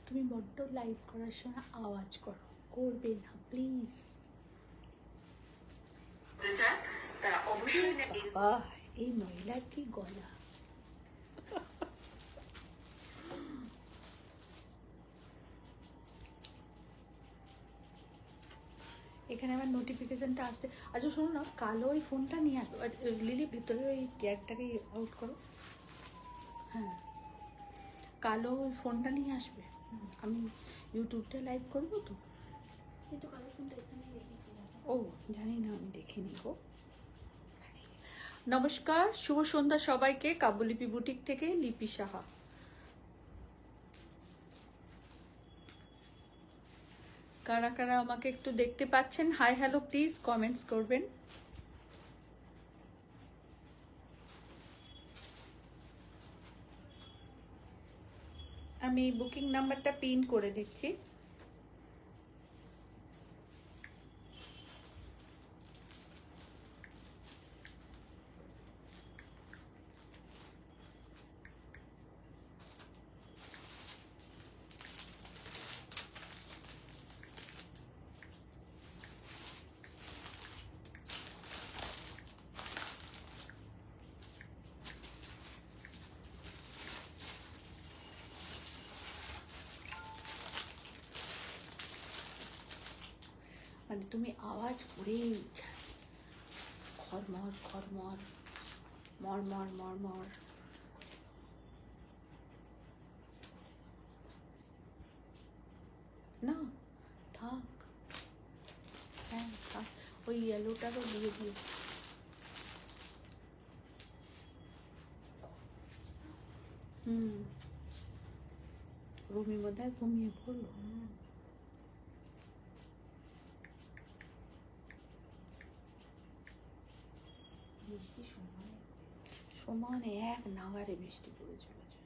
তুমি বড্ড লাইভ করার সময় আওয়াজ করবে না প্লিজ। তারা অবশ্যই বাবা, এই মহিলার কি গলা! এখানে আমার নোটিফিকেশনটা আসছে। আচ্ছা শোনো না, কালো ওই ফোনটা নিয়ে আসো। লিলি ভেতরে ওই ট্যাগটাকে আউট করো। হ্যাঁ, কালো ওই ফোনটা নিয়ে আসবে। আমি ইউটিউবটা লাইভ করবো তো। কিন্তু কালো ফোনটা এখানে ও জানি না, আমি দেখিনি গো। নমস্কার, শুভ সন্ধ্যা সবাইকে। কাব্যলিপি বুটিক থেকে লিপি সাহা। কারা কারা আমাকে একটু দেখতে পাচ্ছেন, হাই হ্যালো প্লিজ কমেন্টস করবেন। আমি বুকিং নাম্বারটা পিন করে দিচ্ছি। মানে তুমি আওয়াজ করেই খরমর খরমর মরমর মরমর। না থাক, হ্যাঁ থাক, ওই ইয়েলোটারও দিয়ে দিও। রুমি বোধহয় ঘুমিয়ে পড়লো। বৃষ্টি সমানে এক নাগারে বৃষ্টি পড়ে চলেছে।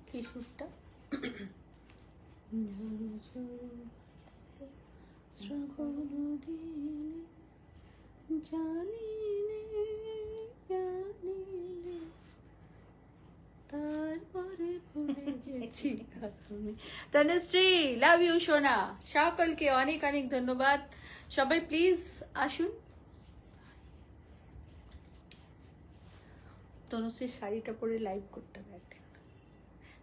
কি সুরটা? তারপরে ভুলে গেছি। তনুশ্রী, লাভ ইউ সোনা। সকলকে অনেক অনেক ধন্যবাদ। সবাই প্লিজ আসুন। তনুশ্রীর শাড়িটা পরে লাইভ করতে হবে একদিন।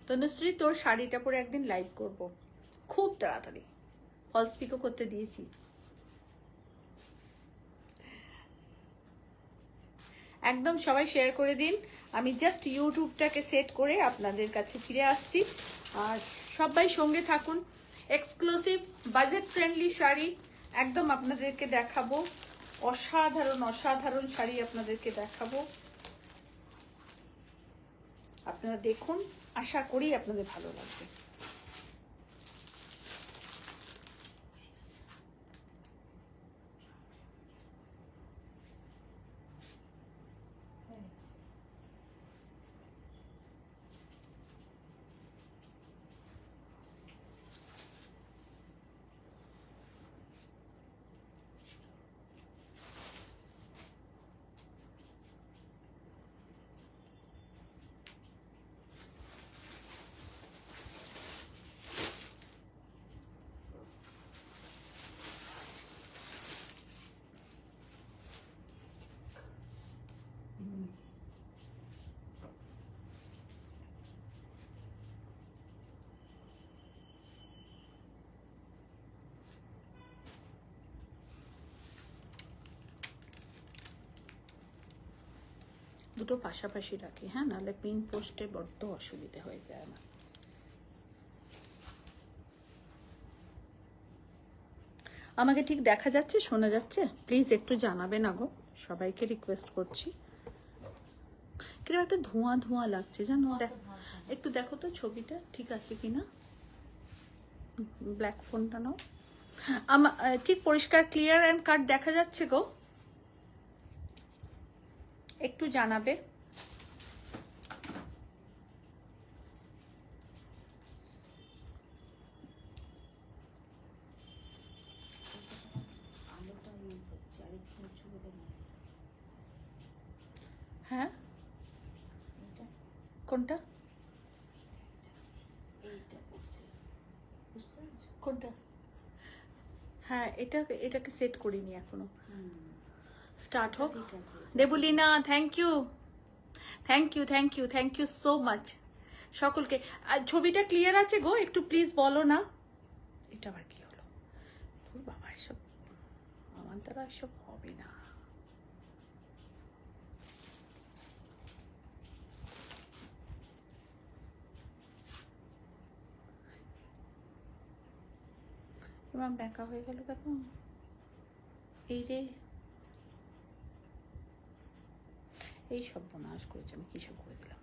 তনুশ্রী, তোর শাড়িটা পরে একদিন লাইভ করব খুব তাড়াতাড়ি। ফলস পিকও করতে দিয়েছি। একদম সবাই শেয়ার করে দিন। আমি জাস্ট ইউটিউবটাকে সেট করে আপনাদের কাছে ফিরে আসছি। আর সবাই সঙ্গে থাকুন। এক্সক্লুসিভ বাজেট ফ্রেন্ডলি শাড়ি একদম আপনাদেরকে দেখাবো। অসাধারণ অসাধারণ শাড়ি আপনাদেরকে দেখাবো। আপনারা দেখুন, আশা করি আপনাদের ভালো লাগবে। দুটো পাশাপাশি রাখি, হ্যাঁ, নাহলে পিন পোস্টে বড্ড অসুবিধে হয়ে যায় আমার। আমাকে ঠিক দেখা যাচ্ছে, শোনা যাচ্ছে? প্লিজ একটু জানাবে না গো, সবাইকে রিকোয়েস্ট করছি। কিরকম একটা ধোঁয়া ধোঁয়া লাগছে জানো। একটু দেখো তো ছবিটা ঠিক আছে কিনা। ব্ল্যাক ফোনটা নাও। আমার ঠিক পরিষ্কার ক্লিয়ার অ্যান্ড কাট দেখা যাচ্ছে গো। একটু জানাবে। আলোটা ইয়ে হচ্ছে আর একটু উঁচু করে না হ্যাঁ, এটা কোনটা এইটা করছে বুঝতে পারছো? কোনটা? হ্যাঁ, এটাকে সেট করিনি এখনো, স্টার্ট হোক। ঠিক আছে। Debulina, thank you, thank you, thank you, thank you so much সকলকে। আর ছবিটা ক্লিয়ার আছে গো, একটু প্লিজ বলো না। এটা আবার কি হলো? ওর বাবা, এসব আমার দ্বারা এসব হবে না। এবার ব্যাকা হয়ে গেল কেন? এই রে, এই সব বনাশ করেছে, আমি কি সব করে দিলাম।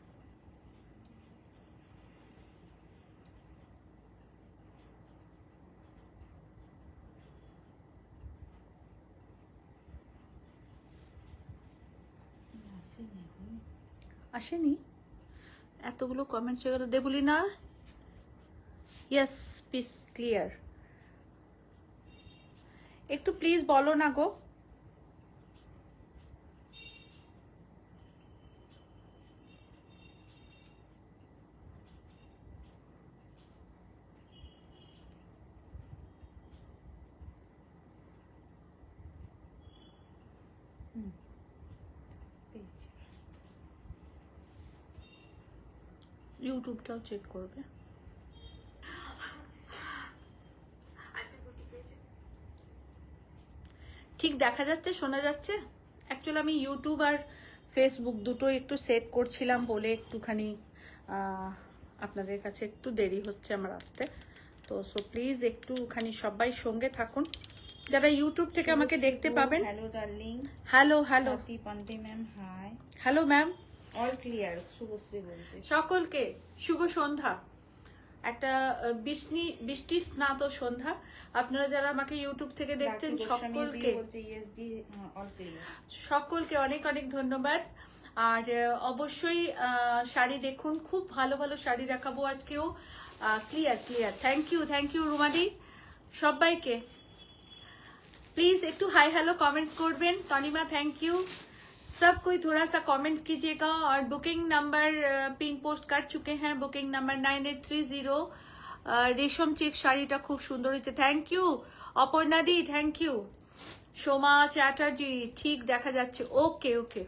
আসেনি এখন। আসেনি, এতগুলো কমেন্টস হয়ে গেল। দেবুলিনা, ইয়েস প্লিজ ক্লিয়ার, একটু প্লিজ বলো না গো। পেয়েছি। ইউটিউবটাও চেক করবে। ঠিক দেখা যাচ্ছে, শোনা যাচ্ছে? অ্যাকচুয়ালি আমি ইউটিউব আর ফেসবুক দুটোই একটু সেট করছিলাম বলে একটুখানি আপনাদের কাছে একটু দেরি হচ্ছে আমার আসতে। তো সো প্লিজ একটুখানি সবাই সঙ্গে থাকুন, যারা ইউটিউব থেকে আমাকে দেখতে পাবেন। Hello darling. Hello hello Swati Pandey ma'am, hi. Hello ma'am, all clear, Subhashree বলছে। সকলকে শুভ সন্ধ্যা, একটা বৃষ্টি স্নাত সন্ধ্যা। আপনারা যারা আমাকে ইউটিউব থেকে দেখছেন সকলকে সকলকে অনেক অনেক ধন্যবাদ। আর অবশ্যই শাড়ি দেখুন, খুব ভালো ভালো শাড়ি দেখাবো আজকেও। ক্লিয়ার ক্লিয়ার, থ্যাংক ইউ রুমাদি। সবাইকে प्लीज एक टू हाई हेलो कमेंट्स करबें। Tanima thank you. सब कोई थोड़ा सा कमेंट्स कीजिएगा। और बुकिंग नंबर पिन पोस्ट कर चुके हैं, बुकिंग नंबर 9830। रेशम चेक শাড়িটা খুব সুন্দর হয়েছে, থ্যাংক ইউ। অপর্ণা দি থ্যাংক ইউ। সোমা চ্যাটার্জি, ঠিক দেখা যাচ্ছে, ওকে ওকে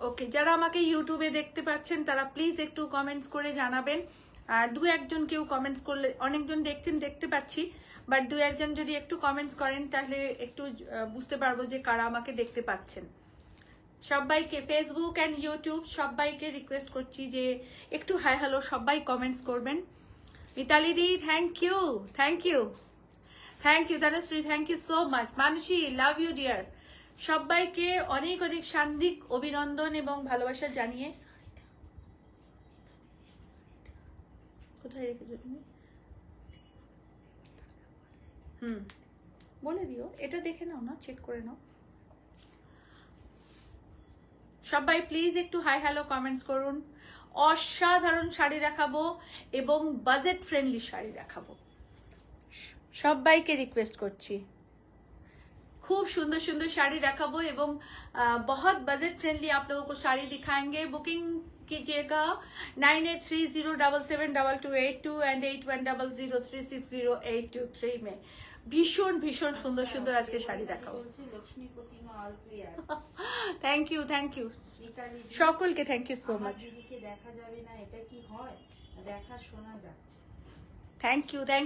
ওকে। যারা আমাকে ইউটিউবে দেখতে পাচ্ছেন তারা প্লিজ একটু কমেন্টস করে জানাবেন। আর দু একজন কেউ কমেন্টস করলে, অনেকজন দেখছেন দেখতে পাচ্ছি, বাট দু একজন যদি একটু কমেন্টস করেন তাহলে একটু বুঝতে পারবো যে কারা আমাকে দেখতে পাচ্ছেন। সবাইকে ফেসবুক অ্যান্ড ইউটিউব সবাইকে রিকোয়েস্ট করছি যে একটু হাই হ্যালো সবাই কমেন্টস করবেন। Mitali di thank you, thank you, thank you. Tanushree thank you so much. Manasi love you dear. সবাইকে অনেক অনেক সান্দিক অভিনন্দন এবং ভালোবাসা জানিয়ে, কোথায় রেখেছো তুমি? বলে দিও, এটা দেখে নাও না, চেক করে নাও। সবাই প্লিজ একটু হাই হ্যালো কমেন্টস করুন। অসাধারণ শাড়ি দেখাবো এবং বাজেট ফ্রেন্ডলি শাড়ি দেখাবো, সবাইকে রিকোয়েস্ট করছি। खूब सुंदर सुंदर साड़ी दिखाबो एवं बहुत बजट फ्रेंडली आप लोगों को साड़ी दिखाएंगे। बुकिंग कीजिएगा 9830772282 एंड 8100360823 में। भीषण भीषण सुंदर सुंदर आज के शाड़ी देखाबो। थैंक यू সকল के thank you so much. Thank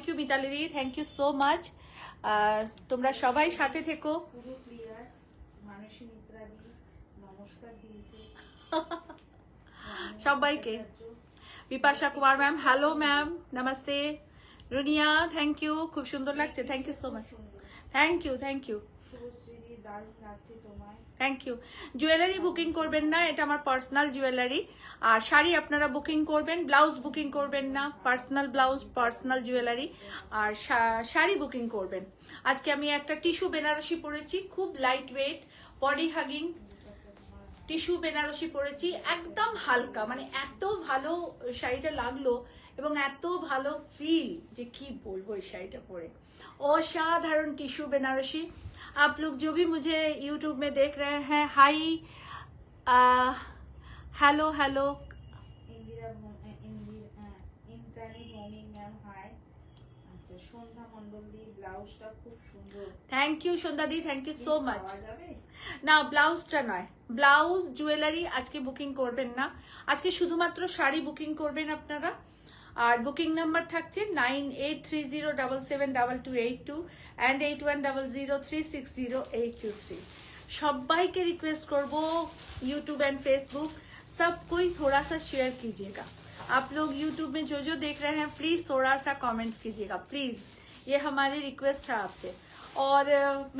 you Mitali di, thank you so much. তোমরা সবাই সাথে থেকো। সবাইকে। Bipasha Kumar ma'am, hello ma'am, নমস্তে। রুনিয়া থ্যাংক ইউ, খুব সুন্দর লাগছে, thank you so much. Thank you thank you. Jewellery booking করবেন না, এটা আমার পার্সোনাল জুয়েলারি। আর শাড়ি আপনারা বুকিং করবেন, ব্লাউজ বুকিং করবেন না, পার্সোনাল ব্লাউজ পার্সোনাল জুয়েলারি। আর শাড়ি বুকিং করবেন। আজকে আমি একটা টিস্যু বেনারসি পরেছি, খুব light weight, body hugging. Tissue Banarasi পরেছি, একদম হালকা, মানে এত ভালো শাড়িটা লাগলো এবং এত ভালো ফিল যে কি বলবো এই শাড়িটা পরে। असाधारण टिश्यू बनारसी। आप लोग जो भी मुझे यूट्यूब में देख रहे हैं, हाय, हेलो हेलो। ইন্টারি ভৌমিক ম্যাম হাই। আচ্ছা, সন্ধ্যা মণ্ডল দি ব্লাউজটা খুব সুন্দর। Thank you Sandhya di, thank you so Please much. পাওয়া যাবে? না, ব্লাউজটা নয়, ব্লাউজ জুয়েলারি আজকে বুকিং করবেন না, আজকে শুধুমাত্র শাড়ি বুকিং করবেন আপনারা। আর বুকিং নাম্বার থাকছে 9830772282 অ্যান্ড 8100360823। সবাইকে রিকোয়েস্ট করব, यूट्यूब एंड फेसबुक सब कोई थोड़ा सा शेयर कीजिएगा। आप लोग यूट्यूब में जो देख रहे हैं प्लीज थोड़ा सा कमेंट्स कीजिएगा प्लीज, ये हमारी रिक्वेस्ट है आपसे। और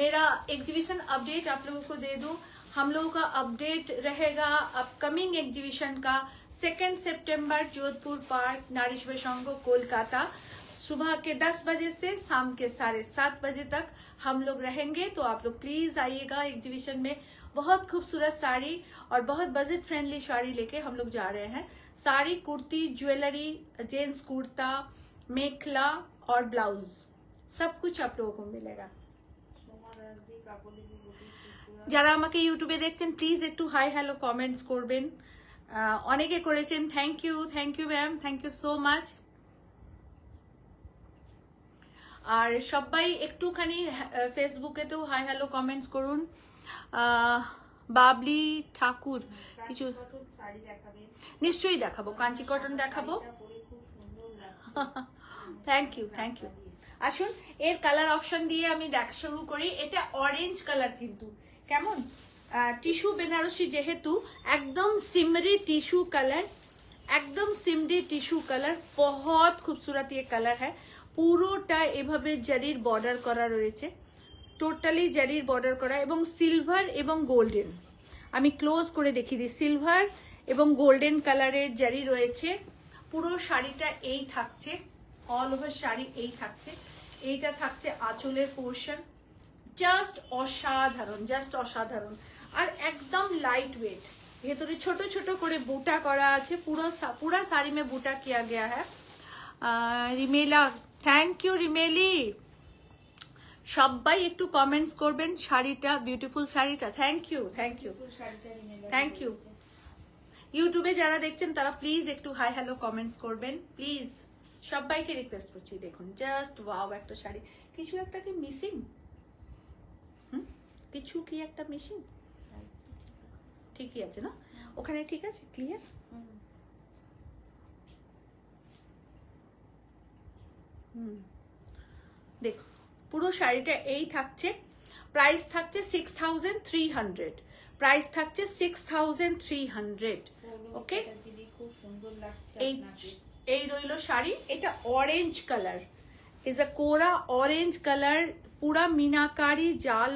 मेरा एग्जीबिशन अपडेट आप लोगों को दे दूं, हम लोगों का अपडेट रहेगा अपकमिंग एग्जीबिशन का 2 सितंबर जोधपुर पार्क नारीश्वर संघ कोलकाता, सुबह के 10 बजे से शाम के 7:30 बजे तक हम लोग रहेंगे। तो आप लोग प्लीज आइएगा एग्जीबिशन में। बहुत खूबसूरत साड़ी और बहुत बजट फ्रेंडली साड़ी लेके हम लोग जा रहे हैं। साड़ी, कुर्ती, ज्वेलरी, जेंट्स कुर्ता, मेखला और ब्लाउज सब कुछ आप लोगों को मिलेगा। যারা আমাকে ইউটিউবে দেখছেন প্লিজ একটু হাই হ্যালো কমেন্টস করবেন। অনেকে করেছেন, thank you ma'am, thank you so much. আর সবাই একটুখানি ফেসবুকেতেও হাই হ্যালো কমেন্টস করুন। বাবলি ঠাকুর কিছু নিশ্চয়ই দেখাবো, কাঞ্চি কটন দেখাবো। Thank you. আসুন এর কালার অপশন দিয়ে আমি শুরু করি। এটা অরেঞ্জ কালার, কিন্তু কেমন টিস্যু বেনারসি যেহেতু একদম सिमरी टिश्यू कलर, एकदम सिमरी टिश्यू कलर, बहुत खूबसूरत ये कलर है। পুরোটা এভাবে জারির বর্ডার করা রয়েছে, টোটালি জারির বর্ডার করা এবং সিলভার এবং গোল্ডেন। আমি ক্লোজ করে দেখিয়ে দিই, সিলভার এবং গোল্ডেন কালারের জারি রয়েছে। পুরো শাড়িটা এই থাকছে, অল ওভার শাড়ি এই থাকছে। এইটা থাকছে আঁচলের পোর্শন, জাস্ট অসাধারণ। আর একদম লাইট ওয়েট, ভেতরে ছোট ছোট করে বুটা করা আছে, পুরা শাড়ি में বুটা किया गया है। Rimela, thank you Rimeli. সবাই একটু কমেন্টস করবেন, শাড়িটা বিউটিফুল শাড়িটা। Thank you. ইউটিউবে যারা দেখছেন তারা প্লিজ একটু হাই হ্যালো কমেন্টস করবেন প্লিজ, সবাইকে রিকোয়েস্ট করছি। দেখুন জাস্ট ওয়াও একটা শাড়ি। কিছু একটা কি মিসিং? কিছু কি একটা মিসিং? ঠিকই আছে না ওখানে? ঠিক আছে, ক্লিয়ার। দেখো পুরো শাড়িটা এই থাকছে। প্রাইস থাকছে 6300, প্রাইস থাকছে 6300। ওকে, এই রইলো শাড়ি। এটা অরেঞ্জ কালার, इज अ कोरा ऑरेंज कलर, पूरा मीनाकारी जाल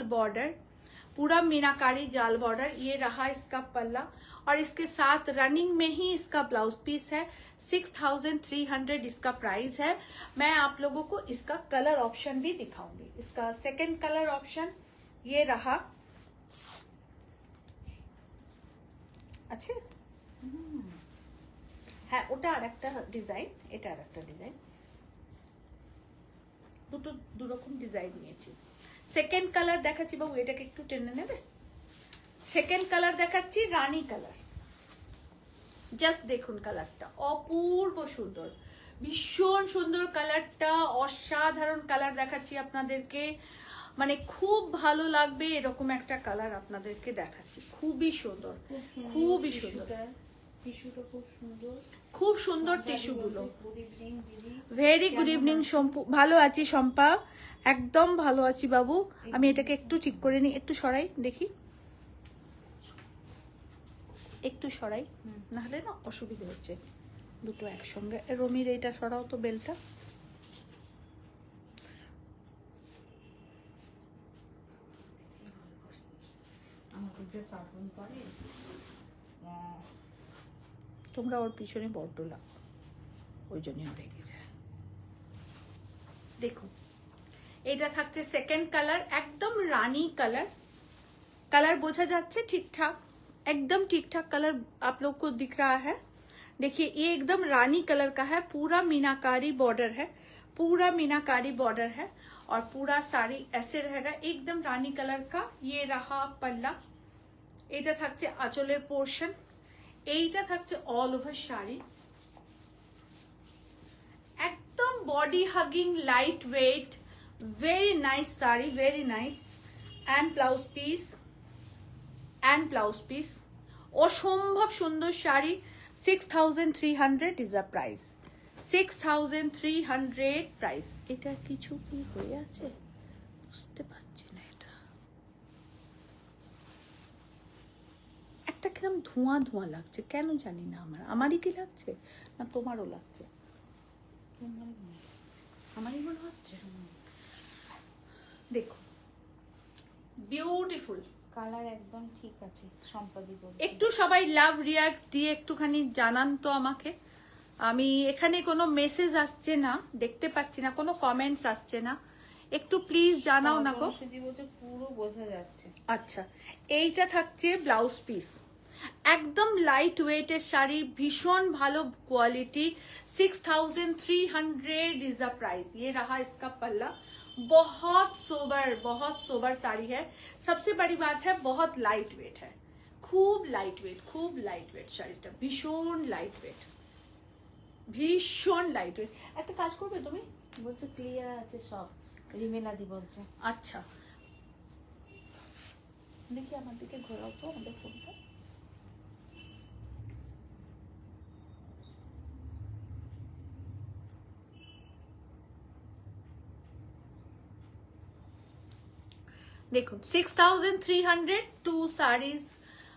बॉर्डर, ये रहा इसका पल्ला और इसके साथ रनिंग में ही इसका ब्लाउज पीस है। 6300 इसका प्राइस है। मैं आप लोगों को इसका कलर ऑप्शन भी दिखाऊंगी। इसका सेकंड कलर ऑप्शन ये रहा। अच्छा হ্যাঁ, ওটা আরেকটা ডিজাইন, এটা আরেকটা ডিজাইন, দু রকম ডিজাইন নিয়েছি। সেকেন্ড কালার দেখাচ্ছি, বাবু এটাকে একটু টেনে নেবে। সেকেন্ড কালার দেখাচ্ছি রানী কালার। জাস্ট দেখুন কালারটা অপূর্ব সুন্দর, ভীষণ সুন্দর কালারটা, অসাধারণ কালার দেখাচ্ছি আপনাদেরকে। মানে খুব ভালো লাগবে এরকম একটা কালার আপনাদেরকে দেখাচ্ছি। খুবই সুন্দর। টিস্যুটা খুব সুন্দর টিস্যুগুলো। Very good evening Shampu. ভালো আছি শম্পা, একদম ভালো আছি বাবু। আমি এটাকে একটু ঠিক করে নিই, একটু সরাই দেখি, একটু সরাই, নাহলে না অসুবিধা হচ্ছে দুটো একসঙ্গে। রমির এইটা সরাও তো, বেলটা। তোমরা ওর পিছনে বড্ড লাগো, ওই জন্য রেগে যায়। দেখুন এটা থাকছে সেকেন্ড কালার, একদম রানী কালার। কালার বোঝা যাচ্ছে ঠিকঠাক, एकदम ठीक ठाक कलर आप लोग को दिख रहा है। देखिए ये एकदम रानी कलर का है, पूरा मीनाकारी बॉर्डर है, पूरा मीनाकारी बॉर्डर है और पूरा साड़ी ऐसे रहेगा एकदम रानी कलर का। ये रहा पल्ला, এটা থাকছে আঁচলের পোর্শন, এইটা থাকছে অল ওভার শাড়ি। একদম body hugging light weight, very nice sari, very nice. And blouse piece, and blouse piece, অসম্ভব সুন্দর sari. 6300 is a price, 6300 price. এটা কিছু কি হয়ে আছে বুঝতে পারছি না। এটা একটা কিরম ধোঁয়া ধোঁয়া লাগছে, কেন জানি না। আমারই কি লাগছে না তোমারও লাগছে? আমারই মনে হচ্ছে। দেখো বিউটিফুল কালার একদম ঠিক আছে সম্পাদি বলছে। একটু সবাই লাভ রিয়াক্ট দিয়ে একটুখানি জানান তো আমাকে। আমি এখানে কোনো মেসেজ আসছে না, দেখতে পাচ্ছি না, কোনো কমেন্টস আসছে না, একটু প্লিজ জানাও না গো। সুদি বলছে পুরো বোঝা যাচ্ছে। আচ্ছা, এইটা থাকছে ব্লাউজ পিস, একদম লাইট ওয়েটের শাড়ি, ভীষণ ভালো কোয়ালিটি। 6300 is the price. ये रहा इसका पल्ला, बहुत सोबर साड़ी है। सबसे बड़ी बात है बहुत लाइट वेट है, खूब लाइट वेट শাড়িটা, ভীষণ লাইট ওয়েট, ভীষণ লাইট ওয়েট। একটা কাজ করবে তুমি? বলছে ক্লিয়ার আছে সব, রিমেলাদি বলছে। আচ্ছা দেখি আমার দিকে ঘোরাও তো আমাদের ফোনটা। देखो 6300, 2 साड़ीज,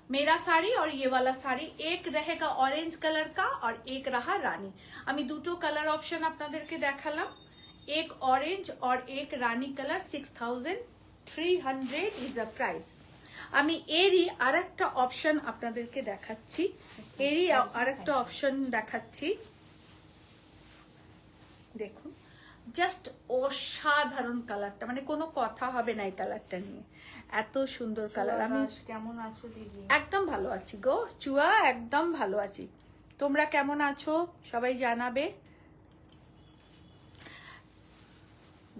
मेरा साड़ी और ये वाला साड़ी। एक रहेगा ऑरेंज कलर का और एक रहा रानी। আমি দুটো কালার অপশন আপনাদেরকে দেখালাম, एक ऑरेंज और एक रानी कलर। 6300 is a price. আমি এরই আরেকটা অপশন আপনাদেরকে দেখাচ্ছি, এরই আরেকটা অপশন দেখাচ্ছি। দেখুন জাস্ট অসাধারণ কালারটা, মানে কোনো কথা হবে না এই কালারটা নিয়ে, এত সুন্দর কালার। আমি কেমন আছো দিদি? একদম ভালো আছি গো চুয়া, একদম ভালো আছি। তোমরা কেমন আছো সবাই জানাবে।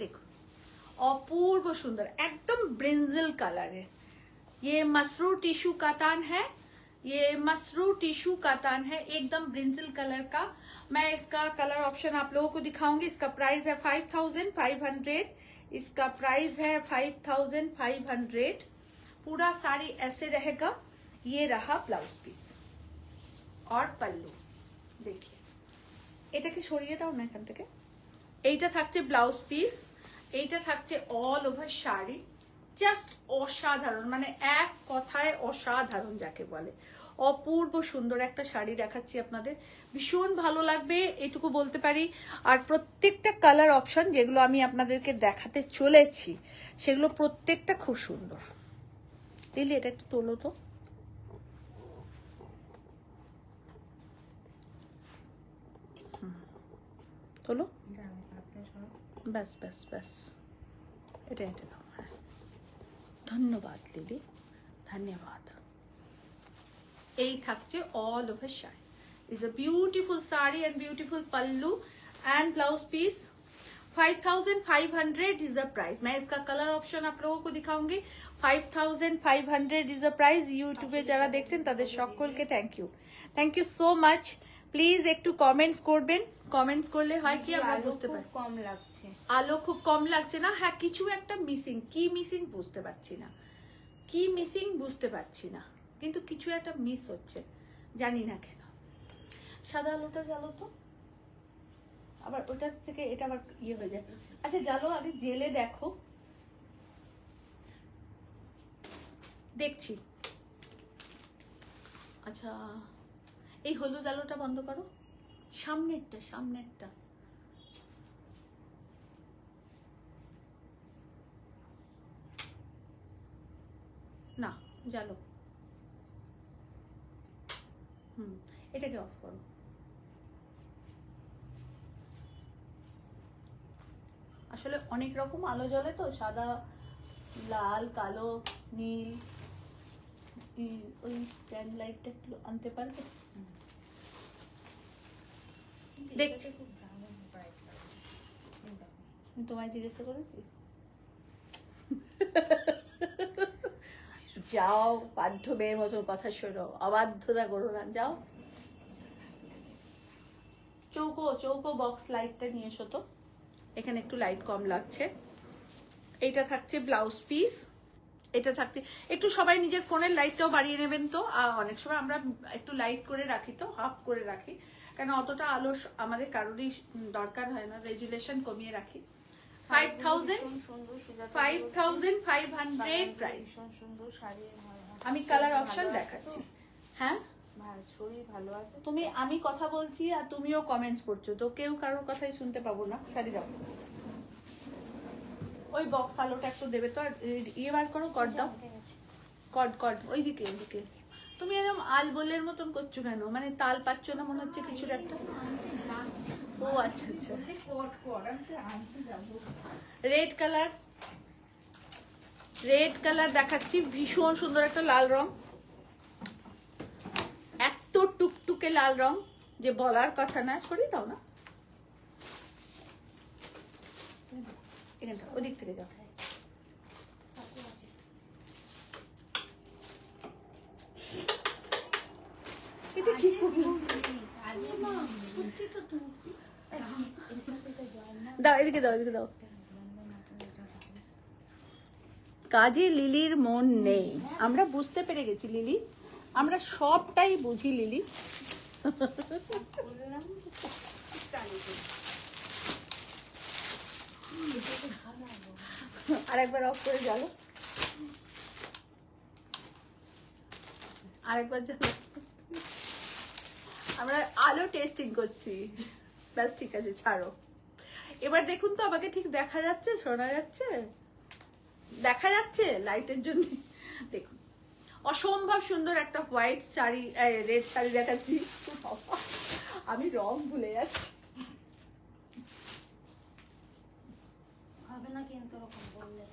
দেখো অপূর্ব সুন্দর, একদম ব্রিঞ্জল কালারের। ये मसरू टिश्यू कातान है, ये मसरू टिश्यू कातान है, एकदम ब्रिंजल कलर का। मैं इसका कलर ऑप्शन आप लोगों को दिखाऊंगी। इसका प्राइस है 5500, इसका प्राइस है 5500। पूरा साड़ी ऐसे रहेगा। ये रहा ब्लाउज पीस और पल्लू। देखिए এটাকে সরিয়ে দাও না এখান থেকে। এইটা থাকছে ব্লাউজ পিস, এইটা থাকছে অল ওভার শাড়ি। জাস্ট অসাধারণ, মানে এক কথায় অসাধারণ যাকে বলে। অপূর্ব সুন্দর একটা শাড়ি দেখাচ্ছি আপনাদের, ভীষণ ভালো লাগবে এটুকু বলতে পারি। আর প্রত্যেকটা কালার অপশন যেগুলো আমি আপনাদেরকে দেখাতে চলেছি সেগুলো প্রত্যেকটা খুব সুন্দর। দিলি এটা একটু তোলো তো। তোলো, ব্যাস ব্যাস ব্যাস, এটা এটা দাও। হ্যাঁ ধন্যবাদ লিলি, ধন্যবাদ। এই থাকছে all over sari. Is a beautiful sari and beautiful pallu and blouse piece. 5500 is a price. मैं इसका कलर ऑप्शन आप लोगों को दिखाऊंगी। 5500 इज अ प्राइस। यूट्यूबे যারা দেখছেন তাদের সকলকে thank you so much. Please একটু কমেন্টস করবেন, কমেন্টস করলে হয় কি আমরা বুঝতে পারি। কম লাগছে, আলো খুব কম লাগছে না? হ্যাঁ কিছু একটা মিসিং, কি মিসিং বুঝতে পারছি না, কি মিসিং বুঝতে পারছি না, কিন্তু কিছু একটা মিস হচ্ছে, জানি না কেন। সাদা আলোটা জ্বালো তো, আবার ওটা থেকে এটা আবার ইয়ে হয়ে যায়। আচ্ছা জ্বালো, আগে জেলে দেখো। দেখছি। আচ্ছা এই হলুদ আলোটা বন্ধ করো, সামনেরটা সামনেরটা। না জ্বালো, এটাকে অফ করো। আসলে অনেক রকম আলো জ্বলে তো, সাদা, লাল, কালো, নীল, ওই স্ট্যান্ড লাইটটা একটু আনতে পারবে? কিন্তু দেখছি। এটাতে খুব দারুণ bright লাগছে। এই দেখো। আমি তোমায় জিজ্ঞাসা করেছি। যাও, বাধ্য মেয়ের মতন কথা শোনো, অবাধ্যতা করো না, যাও। চৌকো চৌকো বক্স লাইটটা নিয়ে এসো তো, এখানে একটু লাইট কম লাগছে। এইটা থাকছে ব্লাউজ পিস, এটা থাকছে একটু সবাই নিজের ফোনের লাইটটাও বাড়িয়ে নেবেন তো। অনেক সময় আমরা একটু লাইট করে রাখি, তো হাফ করে রাখি, কেন অতটা আলো আমাদের কারোরই দরকার হয় না, রেজুলেশন কমিয়ে রাখি। 5,000 ভীষণ সুন্দর, সুজাতা 5,500 প্রাইস। ভীষণ সুন্দর শাড়ি। আমি কালার অপশন দেখাচ্ছি। হ্যাঁ, শরীর ভালো আছে? আমি কথা বলছি আর তুমিও কমেন্টস করছো, তো কেউ কারোর কথাই শুনতে পাবো না। শাড়ি দাও, ওই বক্স আলোটা একটু দেবে তো। আর ইয়ে বার করো, কট দাও, কট ওইদিকে ওইদিকে। তুমি এরকম আলবোলের মতন করছো কেন? মানে তাল পাচ্ছ না মনে হচ্ছে কিছুর একটা। ও আচ্ছা আচ্ছা। রেড কালার দেখাচ্ছি, ভীষণ সুন্দর একটা লাল রং, এত টুকটুকে লাল রং যে বলার কথা না। সরিয়ে দাও না, এখানটা ওদিক থেকে যাও। এটা কি করবো? দাও এদিকে দাও, এদিকে দাও। কাজে লিলির মন নেই, আমরা বুঝতে পেরে গেছি লিলি, আমরা সবটাই বুঝি লিলি। আরেকবার অফ করে জ্বালো, আরেকবার জ্বালো। আমরা আলো টেস্টিং করছি, ব্যাস ঠিক আছে, ছাড়ো। এবার দেখুন তো, আমাকে ঠিক দেখা যাচ্ছে, শোনা যাচ্ছে, দেখা যাচ্ছে লাইটের জন্য। দেখুন, অসম্ভব সুন্দর একটা হোয়াইট শাড়ি, রেড শাড়ি দেখাচ্ছি। আমি রং ভুলে যাচ্ছি। হবে না কিন্তু ওরকম বললে।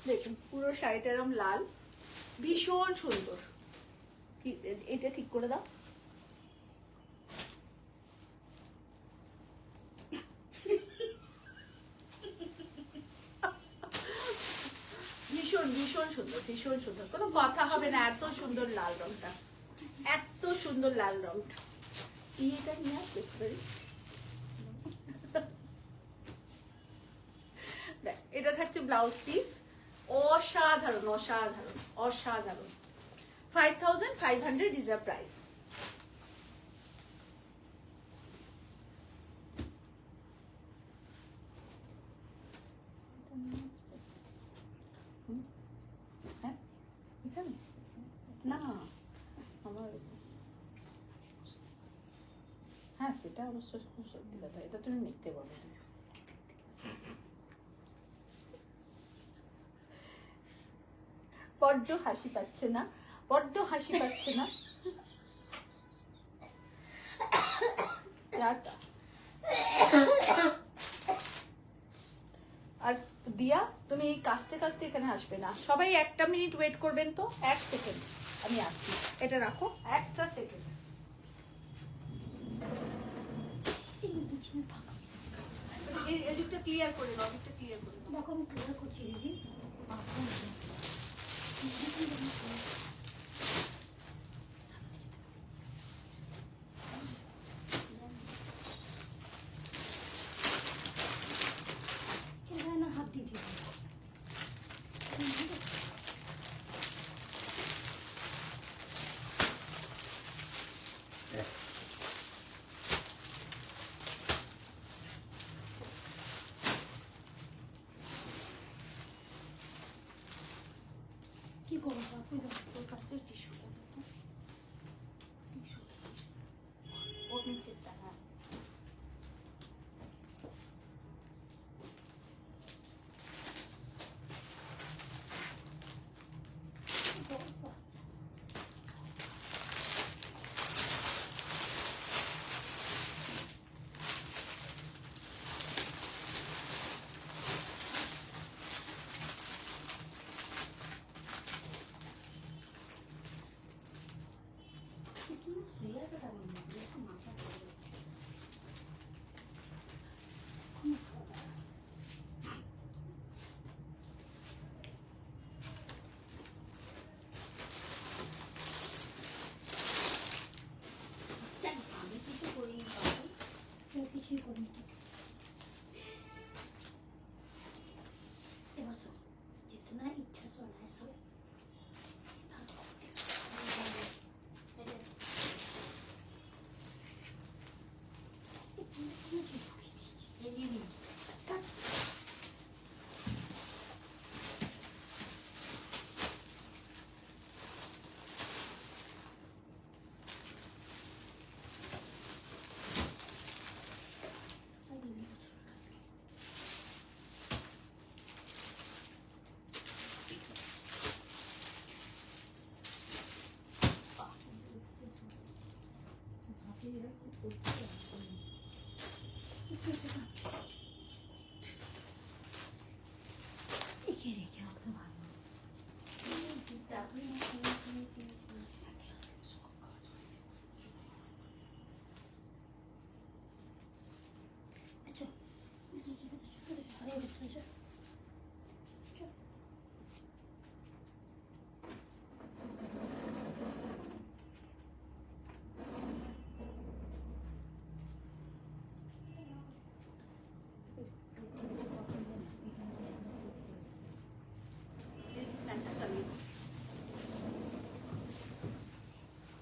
দেখুন পুরো শাড়িটা এরকম লাল, ভীষণ সুন্দর। কি এটা ঠিক করে দাও। ভীষণ ভীষণ সুন্দর, ভীষণ সুন্দর, কোনো কথা হবে না। এত সুন্দর লাল রংটা, এত সুন্দর লাল রংটা। এটা নিয়ে আসবে দেখ, এটা থাকছে ব্লাউজ পিস, অসাধারণ অসাধারণ অসাধারণ। 5,500 is the price. না আমার, হ্যাঁ সেটা অবশ্য সত্যি কথা, এটা তুমি মিথ্যে বলো। বড্ড হাসি পাচ্ছে না, বড্ড হাসি পাচ্ছে না। আর দিয়া, তুমি এই কাস্তে কাস্তে এখানে আসবে না, সবাই একটা মিনিট ওয়েট করবেন তো, 1 সেকেন্ড, আমি আসছি। এটা রাখো, একটা সেকেন্ড। এদিকটা ক্লিয়ার করে দাও, এদিকটা ক্লিয়ার করে দাও। দেখো আমি ক্লিয়ার করছি দিদি। না হাত দিয়ে দিদি। কি করবো তুই তোর কাছে টিস্যু ওর নিচের টাকা। কিছুই করিনি এবার শো जितना इच्छा सोना है सो 이게 이렇게 하고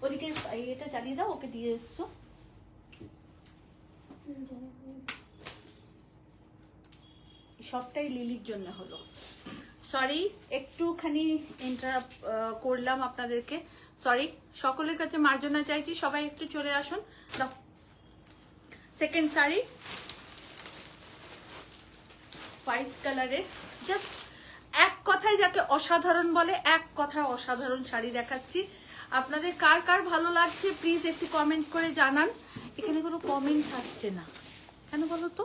ওদিকে এটা চালিয়ে দাও, ওকে দিয়ে এসছো। সবটাই লিলির জন্য হলো, সরি একটুখানি ইন্টারাপ্ট করলাম আপনাদেরকে, সরি। সকলের কাছে মার্জনা চাইছি, সবাই একটু চলে আসুন। দাও সেকেন্ড শাড়ি, হোয়াইট কালারের, জাস্ট এক কথায় যাকে অসাধারণ বলে, এক কথায় অসাধারণ শাড়ি দেখাচ্ছি। আপনাদের কার কার ভালো লাগছে প্লিজ একটু কমেন্টস করে জানান। এখানে কোনো কমেন্টস আসছে না কেন বলো তো?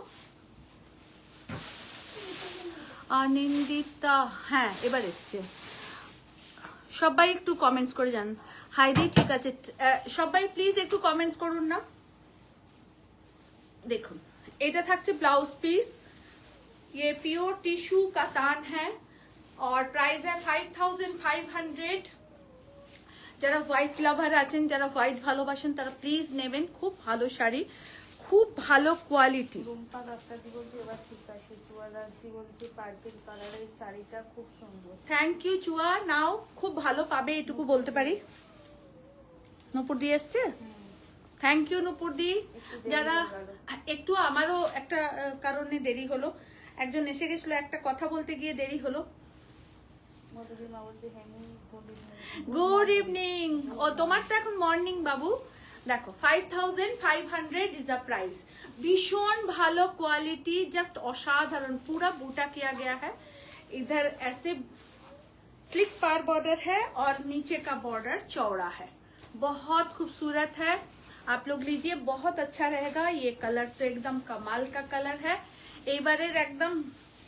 আনন্দিতা, হ্যাঁ এবার এসছে। সবাই একটু কমেন্টস করে জানান। হাইদি ঠিক আছে, সবাই প্লিজ একটু কমেন্টস করুন না। দেখুন এটা থাকছে ব্লাউজ পিস, ये प्योर टिश्यू का तान है और प्राइस है 5500। যারা হোয়াইট লাভার আছেন, যারা হোয়াইট ভালোবাসেন তারা প্লিজ নেবেন। খুব ভালো শাড়ি, খুব ভালো কোয়ালিটি। রুম্পা দত্তাদি বলছে এবার ঠিক আছে। চুয়া দাসদি বলছে পার্পল কালারের শাড়িটা খুব সুন্দর। থ্যাংক ইউ চুয়া, নাও খুব ভালো পাবে এটুকু বলতে পারি। নূপুর দি এসছে, থ্যাংক ইউ নূপুর দি। যারা একটু, আমারও একটা কারণে দেরি হলো, একজন এসে গেছিল, একটা কথা বলতে গিয়ে দেরি হলো। Good evening. ও তোমার তো এখন মর্নিং বাবু। দেখো 5500 ইজ দ্য প্রাইস। ভীষণ ভালো কোয়ালিটি, জাস্ট অসাধারণ। पूरा बूटा किया गया है, इधर ऐसे स्लिक पार बॉर्डर है और नीचे का बॉर्डर चौड़ा है, बहुत खूबसूरत है। आप लोग लीजिए, बहुत अच्छा रहेगा। ये कलर तो एकदम कमाल का कलर है। এবারের একদম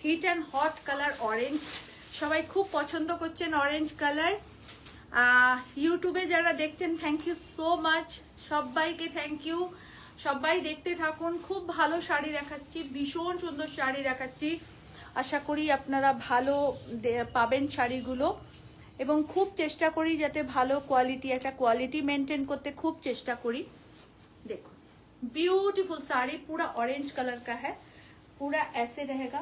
hit and hot colour orange, সবাই খুব পছন্দ করছেন অরেঞ্জ কালার। ইউটিউবে যারা দেখছেন থ্যাংক ইউ সো মাচ, সবাইকে থ্যাংক ইউ। সবাই দেখতে থাকুন, খুব ভালো শাড়ি দেখাচ্ছি, ভীষণ সুন্দর শাড়ি দেখাচ্ছি। আশা করি আপনারা ভালো পাবেন শাড়িগুলো, এবং খুব চেষ্টা করি যাতে ভালো কোয়ালিটি, একটা কোয়ালিটি মেনটেন করতে খুব চেষ্টা করি। দেখুন ब्यूटीफुल साड़ी, पूरा ऑरेंज कलर का है, पूरा ऐसे रहेगा।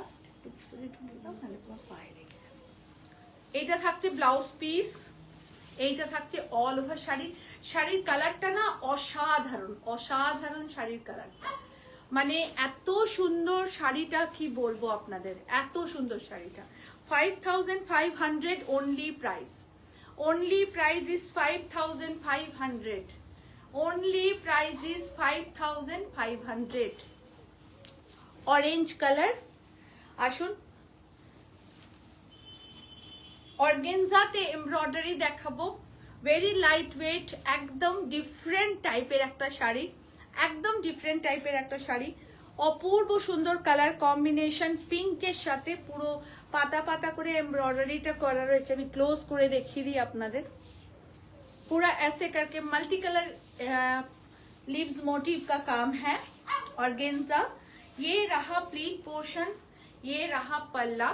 এইটা থাকছে ব্লাউজ পিস, এইটা থাকছে অল ওভার শাড়ি। শাড়ির কালারটা না অসাধারণ, অসাধারণ শাড়ির কালার। মানে এত সুন্দর শাড়িটা, কি বলবো আপনাদের, এত সুন্দর শাড়িটা। 5500 only price, only price is 5500, only price is 5500। Orange colour. আসুন অর্গেনজাতে এমব্রয়ডারি দেখাবো, ভেরি লাইট ওয়েট, একদম ডিফারেন্ট টাইপের একটা শাড়ি, একদম ডিফারেন্ট টাইপের একটা শাড়ি। অপূর্ব সুন্দর কালার কম্বিনেশন, পিঙ্কের সাথে পুরো পাতা পাতা করে এমব্রয়ডারিটা করা রয়েছে। আমি ক্লোজ করে দেখিয়ে দিই আপনাদের। पूरा ऐसे करके मल्टी कलर लीव्स मोटिव का काम है। ऑर्गेन्जा, ये रहा प्लीट पोर्शन, ये रहा पल्ला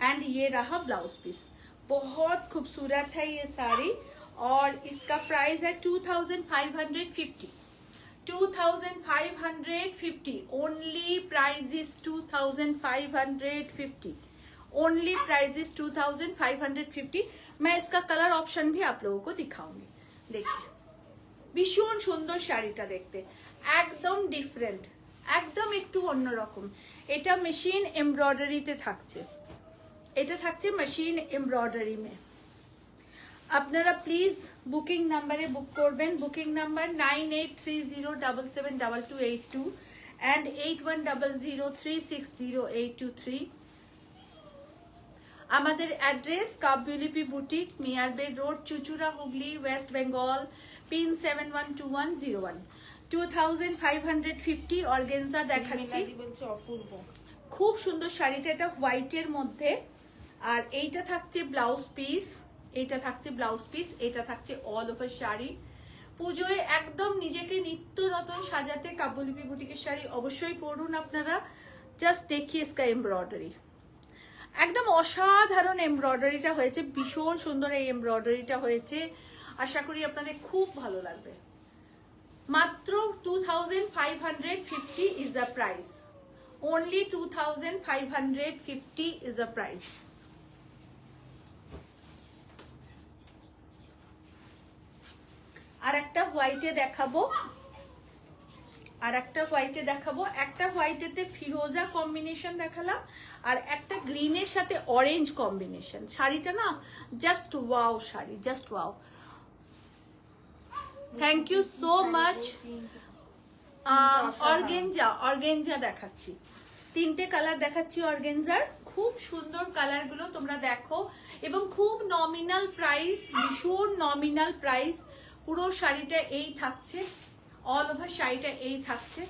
एंड ये रहा ब्लाउज पीस। बहुत खूबसूरत है ये साड़ी और इसका प्राइस है 2550। 2550 only price is 2550। Only price is 2550। मैं इसका कलर ऑप्शन भी आप लोगों को दिखाऊंगी। देखिए ভীষণ সুন্দর শাড়িটা দেখতে, একদম ডিফারেন্ট, একদম একটু অন্যরকম। এটা মেশিন এমব্রয়ডারিতে থাকছে, এটা থাকছে মেশিন এমব্রয়ডারি মে। আপনারা প্লিজ বুকিং নাম্বারে বুক করবেন। Booking number 9830772282 and 8100360823। আমাদের অ্যাড্রেস কাব্যলিপি বুটিক, মিয়ারবে road, Chuchura, Hooghly, West Bengal, pin 712101। 2550 organza দেখাচ্ছি। বলছে অপূর্ব, খুব সুন্দর শাড়িটা, এটা হোয়াইটের মধ্যে। আর এইটা থাকছে ব্লাউজ পিস, এইটা থাকছে ব্লাউজ পিস, এটা থাকছে অল ওভার শাড়ি। পুজোয় একদম নিজেকে নিত্য নতুন সাজাতে কাব্যলিপি বুটিকের শাড়ি অবশ্যই পরুন আপনারা। জাস্ট দেখিয়ে इसका এমব্রয়ডারি, একদম অসাধারণ এমব্রয়ডারিটা হয়েছে, ভীষণ সুন্দর এই এমব্রয়ডারিটা হয়েছে। আশা করি আপনাদের খুব ভালো লাগবে। মাত্র 2550 is the price. only 2550 is the price। আর একটা হোয়াইটে দেখাবো, আর একটা হোয়াইটে দেখাবো। একটা হোয়াইটেতে ফিরোজা কম্বিনেশন দেখালাম আর একটা গ্রিনের সাথে অরেঞ্জ কম্বিনেশন। শাড়িটা না just wow sari, just wow. Thank you so much. Organza, organza দেখাচ্ছি, তিনটে কালার দেখাচ্ছি অর্গেঞ্জার। খুব সুন্দর কালার গুলো তোমরা দেখো এবং খুব নমিনাল প্রাইস, ভীষণ নমিনাল প্রাইস। পুরো শাড়িটা এই থাকছে, ऑल ओवर শাড়িটা এই থাকছে।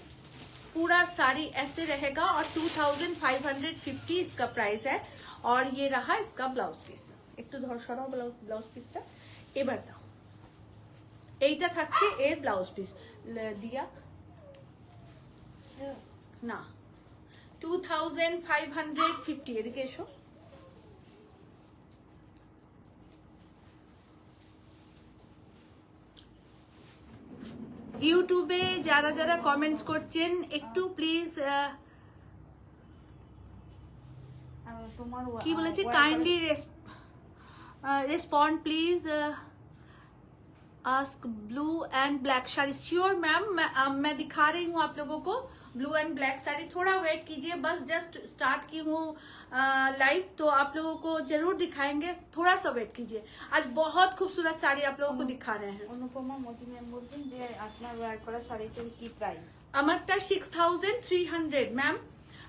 पूरा साड़ी ऐसे रहेगा और 2550 इसका प्राइस है। और ये रहा इसका ब्लाउज पीस। একটু ধর সরাও ব্লাউজ পিসটা, এবার দাও। এইটা থাকছে এর ব্লাউজ পিস দিয়া না 2550। এদিকে এসো। ইউটিউবে যারা যারা কমেন্টস করছেন একটু প্লিজ তোমার কি বলেছে, kindly respond please. Ask blue and black sari. Sure ma'am, मैं दिखा रही हूँ आप लोगों को ब्लू एंड ब्लैक साड़ी। थोड़ा वेट कीजिए, बस जस्ट स्टार्ट की हूँ लाइव, तो आप लोगों को जरूर दिखाएंगे। थोड़ा सा वेट कीजिए, आज बहुत खूबसूरत साड़ी आप लोगों को दिखा रहे हैं। অনুপমা মোদি ম্যাম বলছেন যে আপনার ওয়্যার করা শাড়িটার কি প্রাইস? अमरटा 6300 मैम,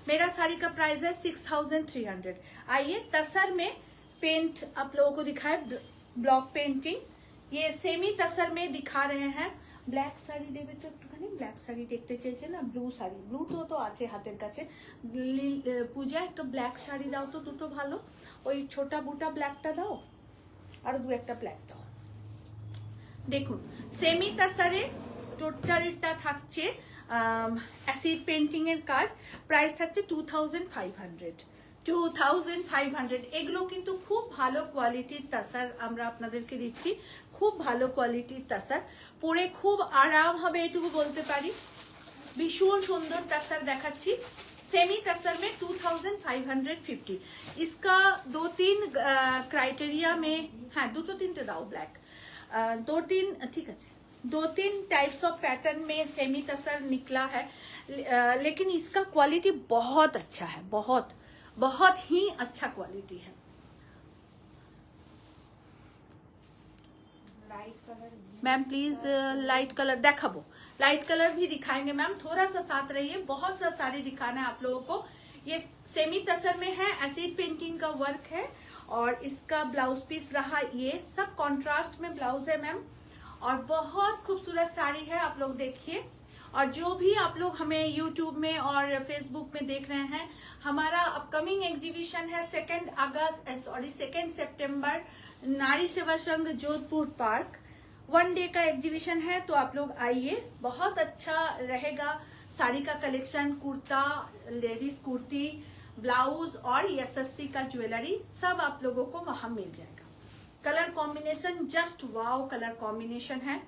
मेरा साड़ी का प्राइस है 6300। आइए तसर में पेंट आप लोगों को दिखाए, ब्लॉक पेंटिंग। ये सेमी तसर में दिखा रहे हैं। ব্ল্যাক শাড়ি দেবে তো একটুখানি, ব্ল্যাক শাড়ি দেখতে চাইছে না, ব্লু শাড়ি, ব্লু তো আছে হাতের কাছে। পূজা একটা ব্ল্যাক শাড়ি দাও তো, দুটো ভালো, ওই ছোটা বুটা ব্ল্যাকটা দাও আর দু একটা ব্ল্যাক দাও। দেখুন সেমি তাসারে টোটালটা থাকছে অ্যাসিড পেন্টিং এর কাজ। প্রাইস থাকছে 2500। 2500। এগুলো কিন্তু খুব ভালো কোয়ালিটির তাসার আমরা আপনাদেরকে দিচ্ছি, খুব ভালো কোয়ালিটির তাসার, পরে খুব আরাম হবে এটুকু বলতে পারি। ভীষণ সুন্দর তাসার দেখাচ্ছি। सेमी तसर में 2550। इसका 2-3 क्राइटेरिया में, हाँ 2-3 दाओ ब्लैक, 2-3 ठीक है, 2-3 टाइप्स ऑफ पैटर्न में सेमी तसर निकला है, लेकिन इसका क्वालिटी बहुत अच्छा है, बहुत बहुत ही अच्छा क्वालिटी है। मैम प्लीज लाइट कलर देखाबो, लाइट कलर भी दिखाएंगे मैम, थोड़ा सा साथ रहिए, बहुत सा साड़ी दिखाना है आप लोगों को। ये सेमी तसर में है, एसिड पेंटिंग का वर्क है और इसका ब्लाउज पीस रहा, ये सब कॉन्ट्रास्ट में ब्लाउज है मैम और बहुत खूबसूरत साड़ी है। आप लोग देखिए, और जो भी आप लोग हमें यूट्यूब में और फेसबुक में देख रहे हैं, हमारा अपकमिंग एग्जीबिशन है 2 सितंबर नारी सेवा संघ जोधपुर पार्क। 1 डे का एग्जीबिशन है, तो आप लोग आइए, बहुत अच्छा रहेगा। साड़ी का collection, kurta, ladies kurti, blouse और एसएससी का ज्वेलरी सब आप लोगों को वहां मिल जाएगा। Colour combination just wow colour combination है।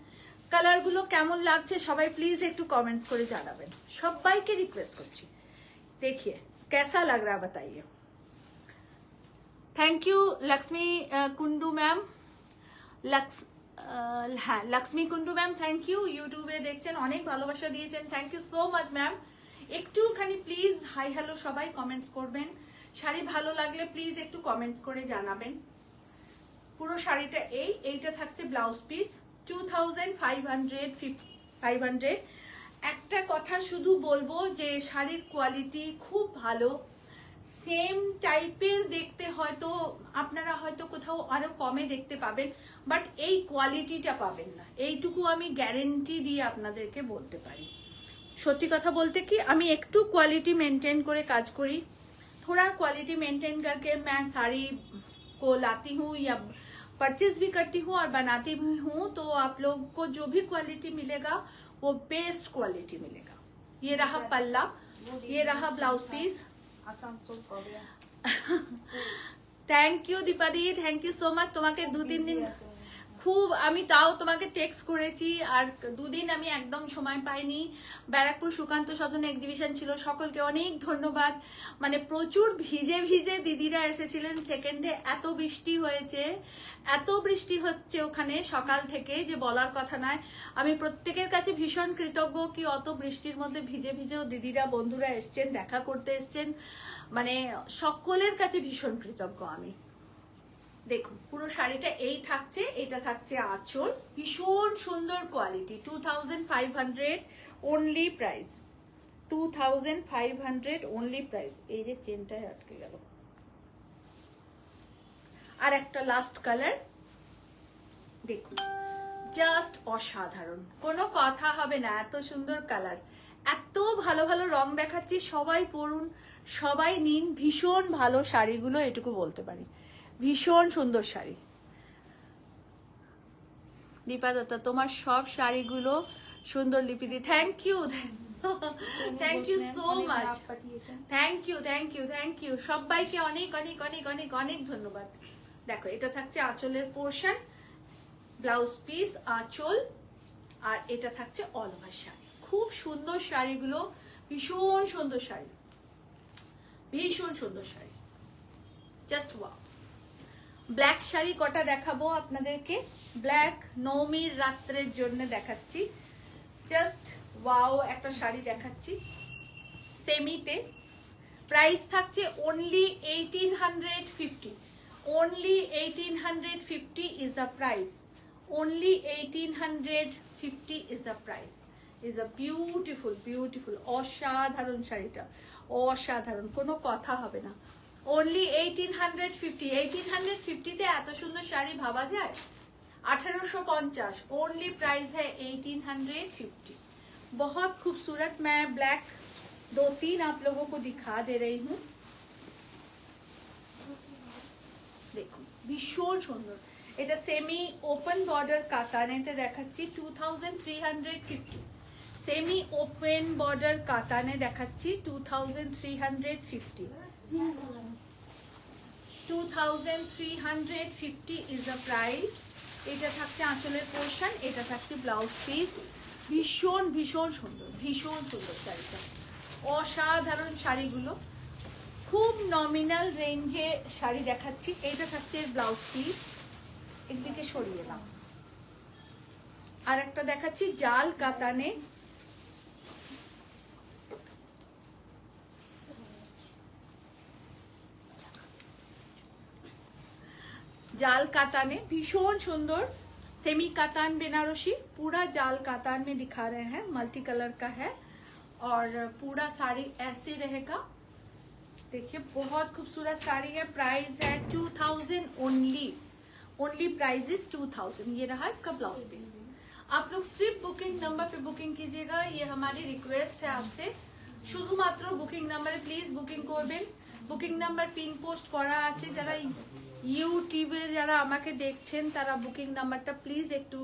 कलर गुलो केमन लागছে সবাই प्लीज একটু कमेंट्स করে জানাবেন, সবাইকে রিকোয়েস্ট করছি। देखिए कैसा लग रहा है बताइए। Thank you Lakshmi Kundu ma'am, হ্যাঁ Lakshmi Kundu ma'am thank you. ইউটিউবে দেখছেন, অনেক ভালোবাসা দিয়েছেন, thank you so much ma'am. একটুখানি প্লিজ হাই হ্যালো সবাই কমেন্টস করবেন। শাড়ি ভালো লাগলে প্লিজ একটু কমেন্টস করে জানাবেন। পুরো শাড়িটা এইটা থাকছে ব্লাউজ পিস 2500। একটা কথা শুধু বলবো যে শাড়ির কোয়ালিটি খুব ভালো, সেম টাইপের দেখতে হয়তো আপনারা হয়তো কোথাও আরো কমে দেখতে পাবেন, বাট এই কোয়ালিটিটা পাবেন না, এইটুকু আমি গ্যারেন্টি দিয়ে আপনাদেরকে বলতে পারি। সত্যি কথা বলতে কি আমি একটু কোয়ালিটি মেনটেन করে কাজ করি, थोड़ा क्वालिटी मेंटेन करके मैं साड़ी को लाती हूँ या परचेज भी करती हूँ और बनाती भी हूँ, तो आप लोग को जो भी क्वालिटी मिलेगा वो बेस्ट क्वालिटी मिलेगा। ये रहा पल्ला, ये रहा ब्लाउज पीस। আসানসোল কবে? থ্যাংক ইউ দীপাদি, থ্যাংক ইউ সো মাচ। তোমাকে 2-3 দিন খুব আমি তাও তোমাকে টেক্সট করেছি, আর 2 দিন আমি একদম সময় পাইনি। ব্যারাকপুর সুকান্ত সদন এক্সিবিশন ছিল, সকলকে অনেক ধন্যবাদ। মানে প্রচুর ভিজে ভিজে দিদিরা এসেছিলেন। সেকেন্ডে এত বৃষ্টি হয়েছে, এত বৃষ্টি হচ্ছে ওখানে সকাল থেকে যে বলার কথা নয়। আমি প্রত্যেকের কাছে ভীষণ কৃতজ্ঞ কি অত বৃষ্টির মধ্যে ভিজে ভিজেও দিদিরা বন্ধুরা এসছেন, দেখা করতে এসছেন, মানে সকলের কাছে ভীষণ কৃতজ্ঞ আমি। দেখুন পুরো শাড়িটা এই থাকছে, এটা থাকছে আঁচল, ভীষণ সুন্দর quality. 2500 only price, 2500 only price. এই যে চেনটায় আটকে গেল। আর একটা লাস্ট কালার দেখুন, জাস্ট অসাধারণ, কোনো কথা হবে না, এত সুন্দর কালার, এত ভালো ভালো রং দেখাচ্ছি। সবাই পরুন, সবাই নিন, ভীষণ ভালো শাড়িগুলো, এটুকু বলতে পারি, ভীষণ সুন্দর শাড়ি। দীপা দত্তা তোমার সব শাড়িগুলো সুন্দর লিপিদি, thank you, thank you so much, thank you thank you thank you সবাইকে অনেক অনেক অনেক অনেক অনেক ধন্যবাদ। দেখো এটা থাকছে আঁচলের পোর্শন, ব্লাউজ পিস, আঁচল, আর এটা থাকছে অল ওভার শাড়ি। খুব সুন্দর শাড়িগুলো, ভীষণ সুন্দর শাড়ি, ভীষণ সুন্দর sari, just wow. Black sari কটা দেখাবো আপনাদেরকে, ব্ল্যাক নবমীর রাত্রের জন্য দেখাচ্ছি। জাস্ট ওয়াও একটা শাড়ি দেখাচ্ছি সেমিতে, প্রাইস থাকছে only 1850, only 1850 is the price, only 1850 is the price, is a beautiful beautiful অসাধারণ শাড়িটা, অসাধারণ, কোনো কথা হবে না। only 1850, 1850 তে এত সুন্দর শাড়ি ভাবা যায়? 1850 ओनली प्राइस है 1850। बहुत खूबसूरत, मैं ब्लैक 2-3 आप लोगों को दिखा दे रही हूँ। देखो भीषण सुंदर, এটা সেমি ওপেন বর্ডার কাতানেতে দেখাচ্ছি 2350, সেমি ওপেন বর্ডার কাতানে দেখাচ্ছি 2350, 2350 is the price। এটা থাকছে আঁচলের পোর্শন, এটা থাকছে ব্লাউজ পিস, ভীষণ ভীষণ সুন্দর, ভীষণ সুন্দর শাড়িটা, অসাধারণ শাড়িগুলো, খুব নমিনাল রেঞ্জে শাড়ি দেখাচ্ছি। এইটা থাকছে ব্লাউজ পিস, একদিকে সরিয়ে নাও। আর একটা দেখাচ্ছি জাল কাতানে, जाल कातान है, भीषण सुंदर सेमी कातान बेनारसी, पूरा जाल कातान में दिखा रहे हैं, मल्टी कलर का है और पूरा साड़ी ऐसे रहेगा। देखिए बहुत खूबसूरत साड़ी है, प्राइस है 2000 ओनली, ओनली प्राइस इज 2000। ये रहा इसका ब्लाउज पीस। आप लोग सिर्फ बुकिंग नंबर पे बुकिंग कीजिएगा, ये हमारी रिक्वेस्ट है आपसे, শুধুমাত্র বুকিং নাম্বারে প্লিজ বুকিং করবেন। বুকিং নাম্বার পিন পোস্ট করা আছে, যারা ইউটিউবে যারা আমাকে দেখছেন তারা বুকিং নাম্বারটা প্লিজ একটু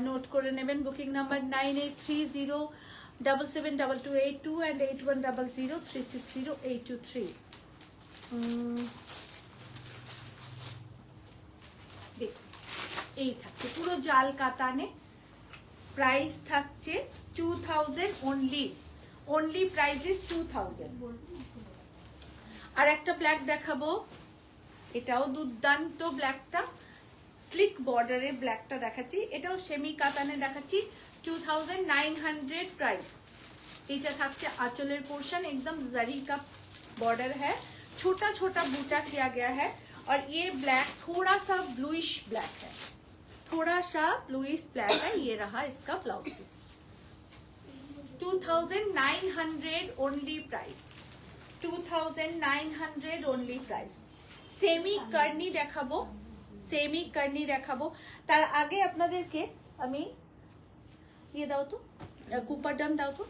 নোট করে নেবেন। Booking number 9830772282 and 8100360823। এই থাকছে পুরো জাল কাতানে, প্রাইস থাকছে 2000 অনলি প্রাইস ইজ 2000। আর একটা ব্ল্যাক দেখাবো, এটাও দুর্দান্ত ব্ল্যাকটা, স্লিক বর্ডারের ব্ল্যাকটা দেখাচ্ছি, এটাও সেমি কাতানে দেখাচ্ছি 2900 प्राइस। এটা থাকছে आंचलेर पोर्शन, एकदम जरी का बॉर्डर है, छोटा छोटा बूटा किया गया है। और ये ब्लैक थोड़ा सा ब्लूइश ब्लैक है, थोड़ा सा ब्लूइश ब्लैक है। ये रहा इसका blouse piece, 2900 only price, 2900 only price. Semi कर्नी দেখাবো, সেমি कर्नी দেখাবো। তার আগে আপনাদেরকে আমি ये দাও তো, কুপার ডাম দাও তো।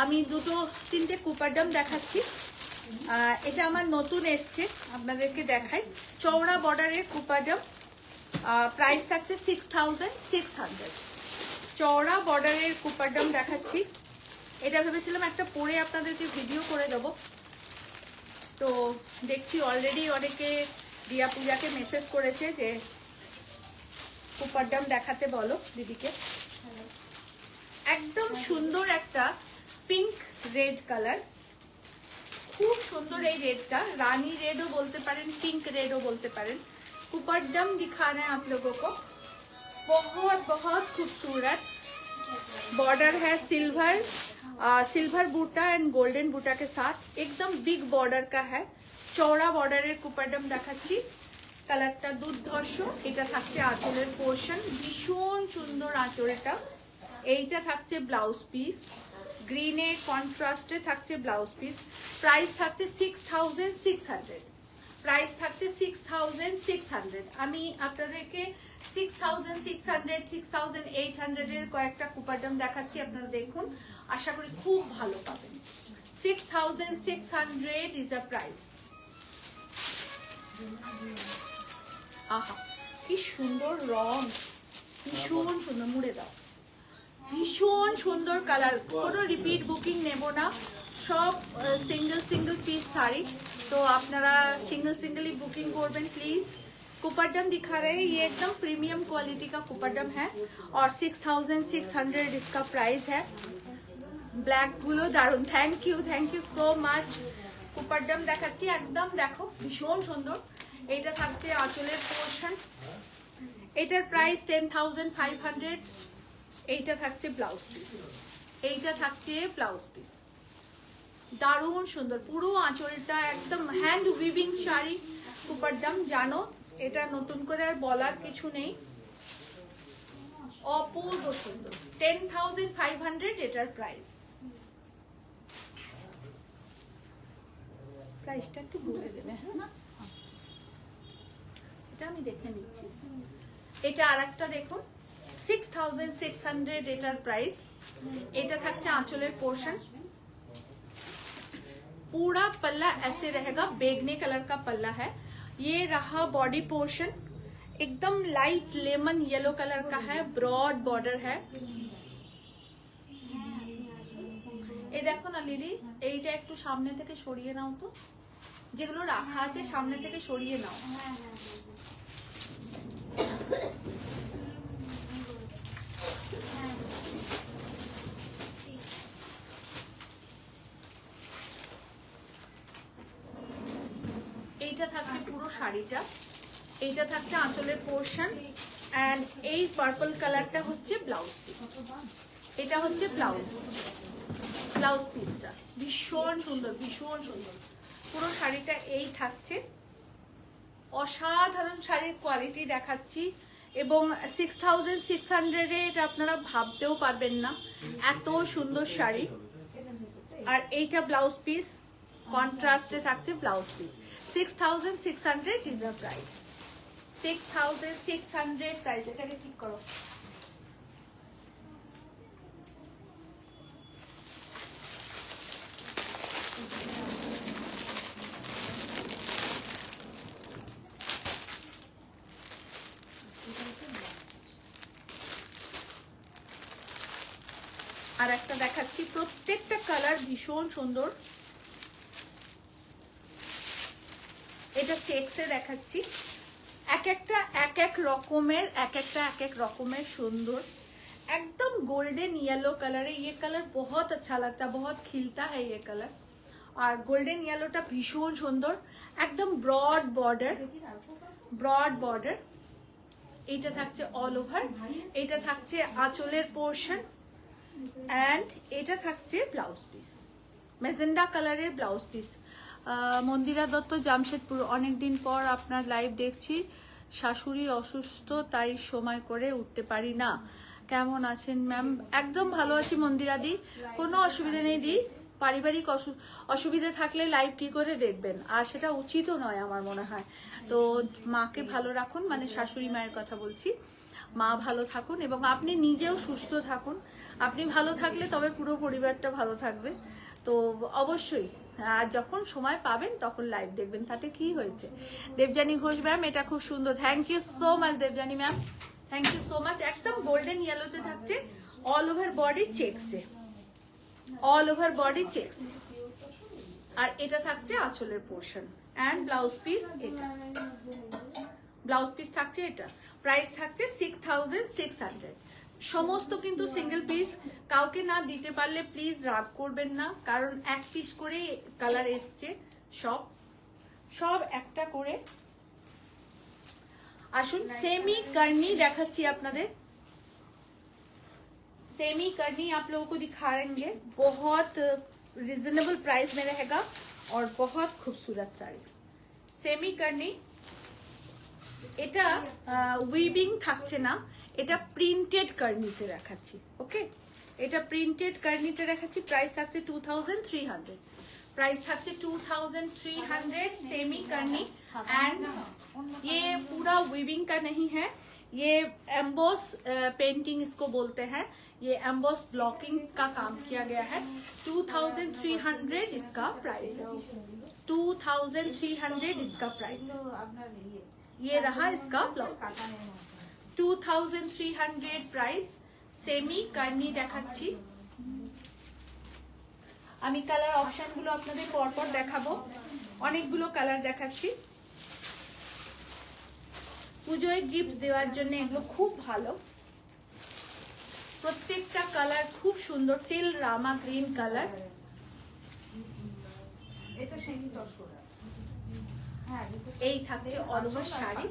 আমি দুটো তিনটে কুপার ডাম দেখাচ্ছি। এটা আমার নতুন এসছে, আপনাদেরকে দেখাই। চওড়া বর্ডারের কুপার ডাম, প্রাইস থাকছে 6600। চওড়া বর্ডারের কুপার ডাম দেখাচ্ছি। এটা ভেবেছিলাম একটা পরে আপনাদেরকে ভিডিও করে দেবো, তো দেখছি অলরেডি অনেকে দিয়া পূজাকে মেসেজ করেছে যে কুপার ডাম দেখাতে বলো দিদিকে। একদম সুন্দর একটা পিঙ্ক রেড কালার, খুব সুন্দর এই रेडটা, रानी रेडও বলতে पारें, पिंक रेडও बोलते पारें। ऊपर दम दिखा रहे हैं आप लोगों को, बहुत बहुत खूबसूरत बॉर्डर है, सिल्वर बूटा एंड गोल्डन बूटा के साथ, एकदम बिग बॉर्डर का है। चौड़ा बॉर्डर कुपारडम দেখাচ্ছি, কালারটা দুর্ধর্ষ। এটা থাকছে আঁচলের পোর্শন, ভীষণ সুন্দর আঁচলটা। এইটা থাকছে ব্লাউজ পিস, গ্রিনে কন্ট্রাস্টে থাকছে ব্লাউজ পিস। প্রাইস থাকছে 6600, প্রাইস থাকছে 6600। আমি আপনাদেরকে 6600, 6800 এর কয়েকটা কুপারডাম দেখাচ্ছি, আপনারা দেখুন, আশা করি খুব ভালো পাবেন। 6600 ইজ আ প্রাইস। আহা কি সুন্দর রং, ভীষণ সুন্দর, মুড়ে দাও, ভীষণ সুন্দর কালার। কোনো রিপিট বুকিং নেব না, সব सिंगल पीस साड़ी, तो আপনারা सिंगली बुकिंग করবেন प्लीज। कुपरडम दिखा रहे हैं, ये एकदम प्रीमियम क्वालिटी का कुपरडम है और 6600 इसका प्राइस है। Black Gulo दारुन, thank you so much. कुपरडम দেখাচ্ছি, একদম দেখো ভীষণ সুন্দর। এইটা থাকছে আঁচলের পোর্শন, এটার প্রাইস 10500। এইটা থাকছে ব্লাউজ পিস, এইটা থাকছে ব্লাউজ পিস, দারুণ সুন্দর। পুরো আঁচলটা একদম হ্যান্ড উইভিং শাড়ি কুপারডাম, জানো এটা নতুন করে আর বলার কিছু নেই, অপূর্ব সুন্দর। 10500 এটার প্রাইস। প্রাইসটা একটু বলে দেবে, হ্যাঁ এটা আমি দেখে নিচ্ছি। এটা আরেকটা দেখুন, 6600 এটার প্রাইস। এটা থাকছে आंचलेर पोर्शन, पूरा पल्ला ऐसे रहेगा, बैगनी कलर का पल्ला है। ये रहा बॉडी पोर्शन, एकदम लाइट लेमन येलो कलर का है, ब्रॉड बॉर्डर है। এই দেখো না লিলি, এইটা একটু সামনে থেকে সরিয়ে নাও তো, যেগুলো রাখা আছে সামনে থেকে সরিয়ে নাও। এইটা থাকছে পুরো শাড়িটা, এইটা থাকছে আঁচলের পোর্শন এন্ড এই পার্পল কালারটা হচ্ছে ব্লাউজ পিস। এটা হচ্ছে ব্লাউজ পিসটা, ভীষণ সুন্দর, ভীষণ সুন্দর। পুরো শাড়িটা এই থাকছে, অসাধারণ শাড়ির কোয়ালিটি দেখাচ্ছি। এবং 6600 এ এটা আপনারা ভাবতেও পারবেন না, এত সুন্দর শাড়ি। আর এইটা ব্লাউজ পিস, কন্ট্রাস্টে থাকছে blouse piece. 6600 is a price, 6600 price. এটাকে ঠিক করো। আর একটা দেখাচ্ছি, প্রত্যেকটা কালার ভীষণ সুন্দর। এটা চেক্সে দেখাচ্ছি, এক একটা এক এক রকমের সুন্দর, एकदम गोल्डन येलो कलर है। ये कलर बहुत अच्छा लगता है, बहुत खिलता है ये कलर। और गोल्डन येलोটা ভীষণ সুন্দর, একদম ব্রড বর্ডার। এটা থাকছে অল ওভার, এটা থাকছে আঁচলের পোর্শন, এন্ড এটা থাকছে ব্লাউজ পিস, মেজেন্ডা কালারের ব্লাউজ পিস। মন্দিরা দত্ত, জামশেদপুর, অনেকদিন পর আপনার লাইভ দেখছি। শাশুড়ি অসুস্থ, তাই সময় করে উঠতে পারি না। কেমন আছেন ম্যাম? একদম ভালো আছি মন্দিরাদি, কোনো অসুবিধা নেই দি। পারিবারিক অসুবিধা থাকলে লাইভ কি করে দেখবেন, আর সেটা উচিতও নয় আমার মনে হয়। তো মাকে ভালো রাখুন, মানে শাশুড়ি মায়ের কথা বলছি। মা ভালো থাকুন এবং আপনি নিজেও সুস্থ থাকুন। আপনি ভালো থাকলে তবে পুরো পরিবারটা ভালো থাকবে। তো অবশ্যই, আর যখন সময় পাবেন তখন লাইভ দেখবেন, তাতে কি হয়েছে। দেবযানী ঘোষ ম্যাম, এটা খুব সুন্দর, thank you so much Debjani ma'am, thank you so much. একদম গোল্ডেন ইয়েলোতে থাকছে, অল ওভার বডি চেকসে, অল ওভার বডি চেকসে। আর এটা থাকছে আঁচলের পোর্শন এন্ড ব্লাউজ পিস। এটা ব্লাউজ পিস থাকছে, এটা প্রাইস থাকছে 6600। সমস্ত কিন্তু সিঙ্গেল পিস, কাউকে না দিতে পারলে প্লিজ রাগ করবেন না, কারণ এক পিস করে কালার এসছে, সব একটা করে। আসুন सेमी करनी দেখাচ্ছি আপনাদের। सेमी करनी आप लोगों को दिखाएंगे, बहुत रिजनेबल प्राइस में रहेगा और बहुत खूबसूरत साड़ी। सेमी करनी, এটা উইভিং থাকছে না, এটা প্রিন্টেড কার্নিতে দেখাচ্ছি। ওকে, এটা প্রিন্টেড কার্নিতে দেখাচ্ছি। প্রাইস থাকছে 2300, प्राइस থাকছে 2300 सेमी करनी। एंड ये पूरा वीविंग का नहीं है, ये एम्बोस पेंटिंग इसको बोलते हैं, ये एम्बोस ब्लॉकिंग का काम किया गया है। 2300 इसका प्राइस है, 2300 इसका प्राइस है। ये रहा इसका ब्लाउज, 2300 प्राइस। सेमी करनी দেখাচ্ছি। আমি কালার অপশনগুলো আপনাদের পরপর দেখাবো, অনেকগুলো কালার দেখাচ্ছি। পুজোয় গিফট দেওয়ার জন্য এগুলো খুব ভালো, প্রত্যেকটা কালার খুব সুন্দর। টিল রামা গ্রিন কালার, এই থাকছে অল ওভার শাড়ি।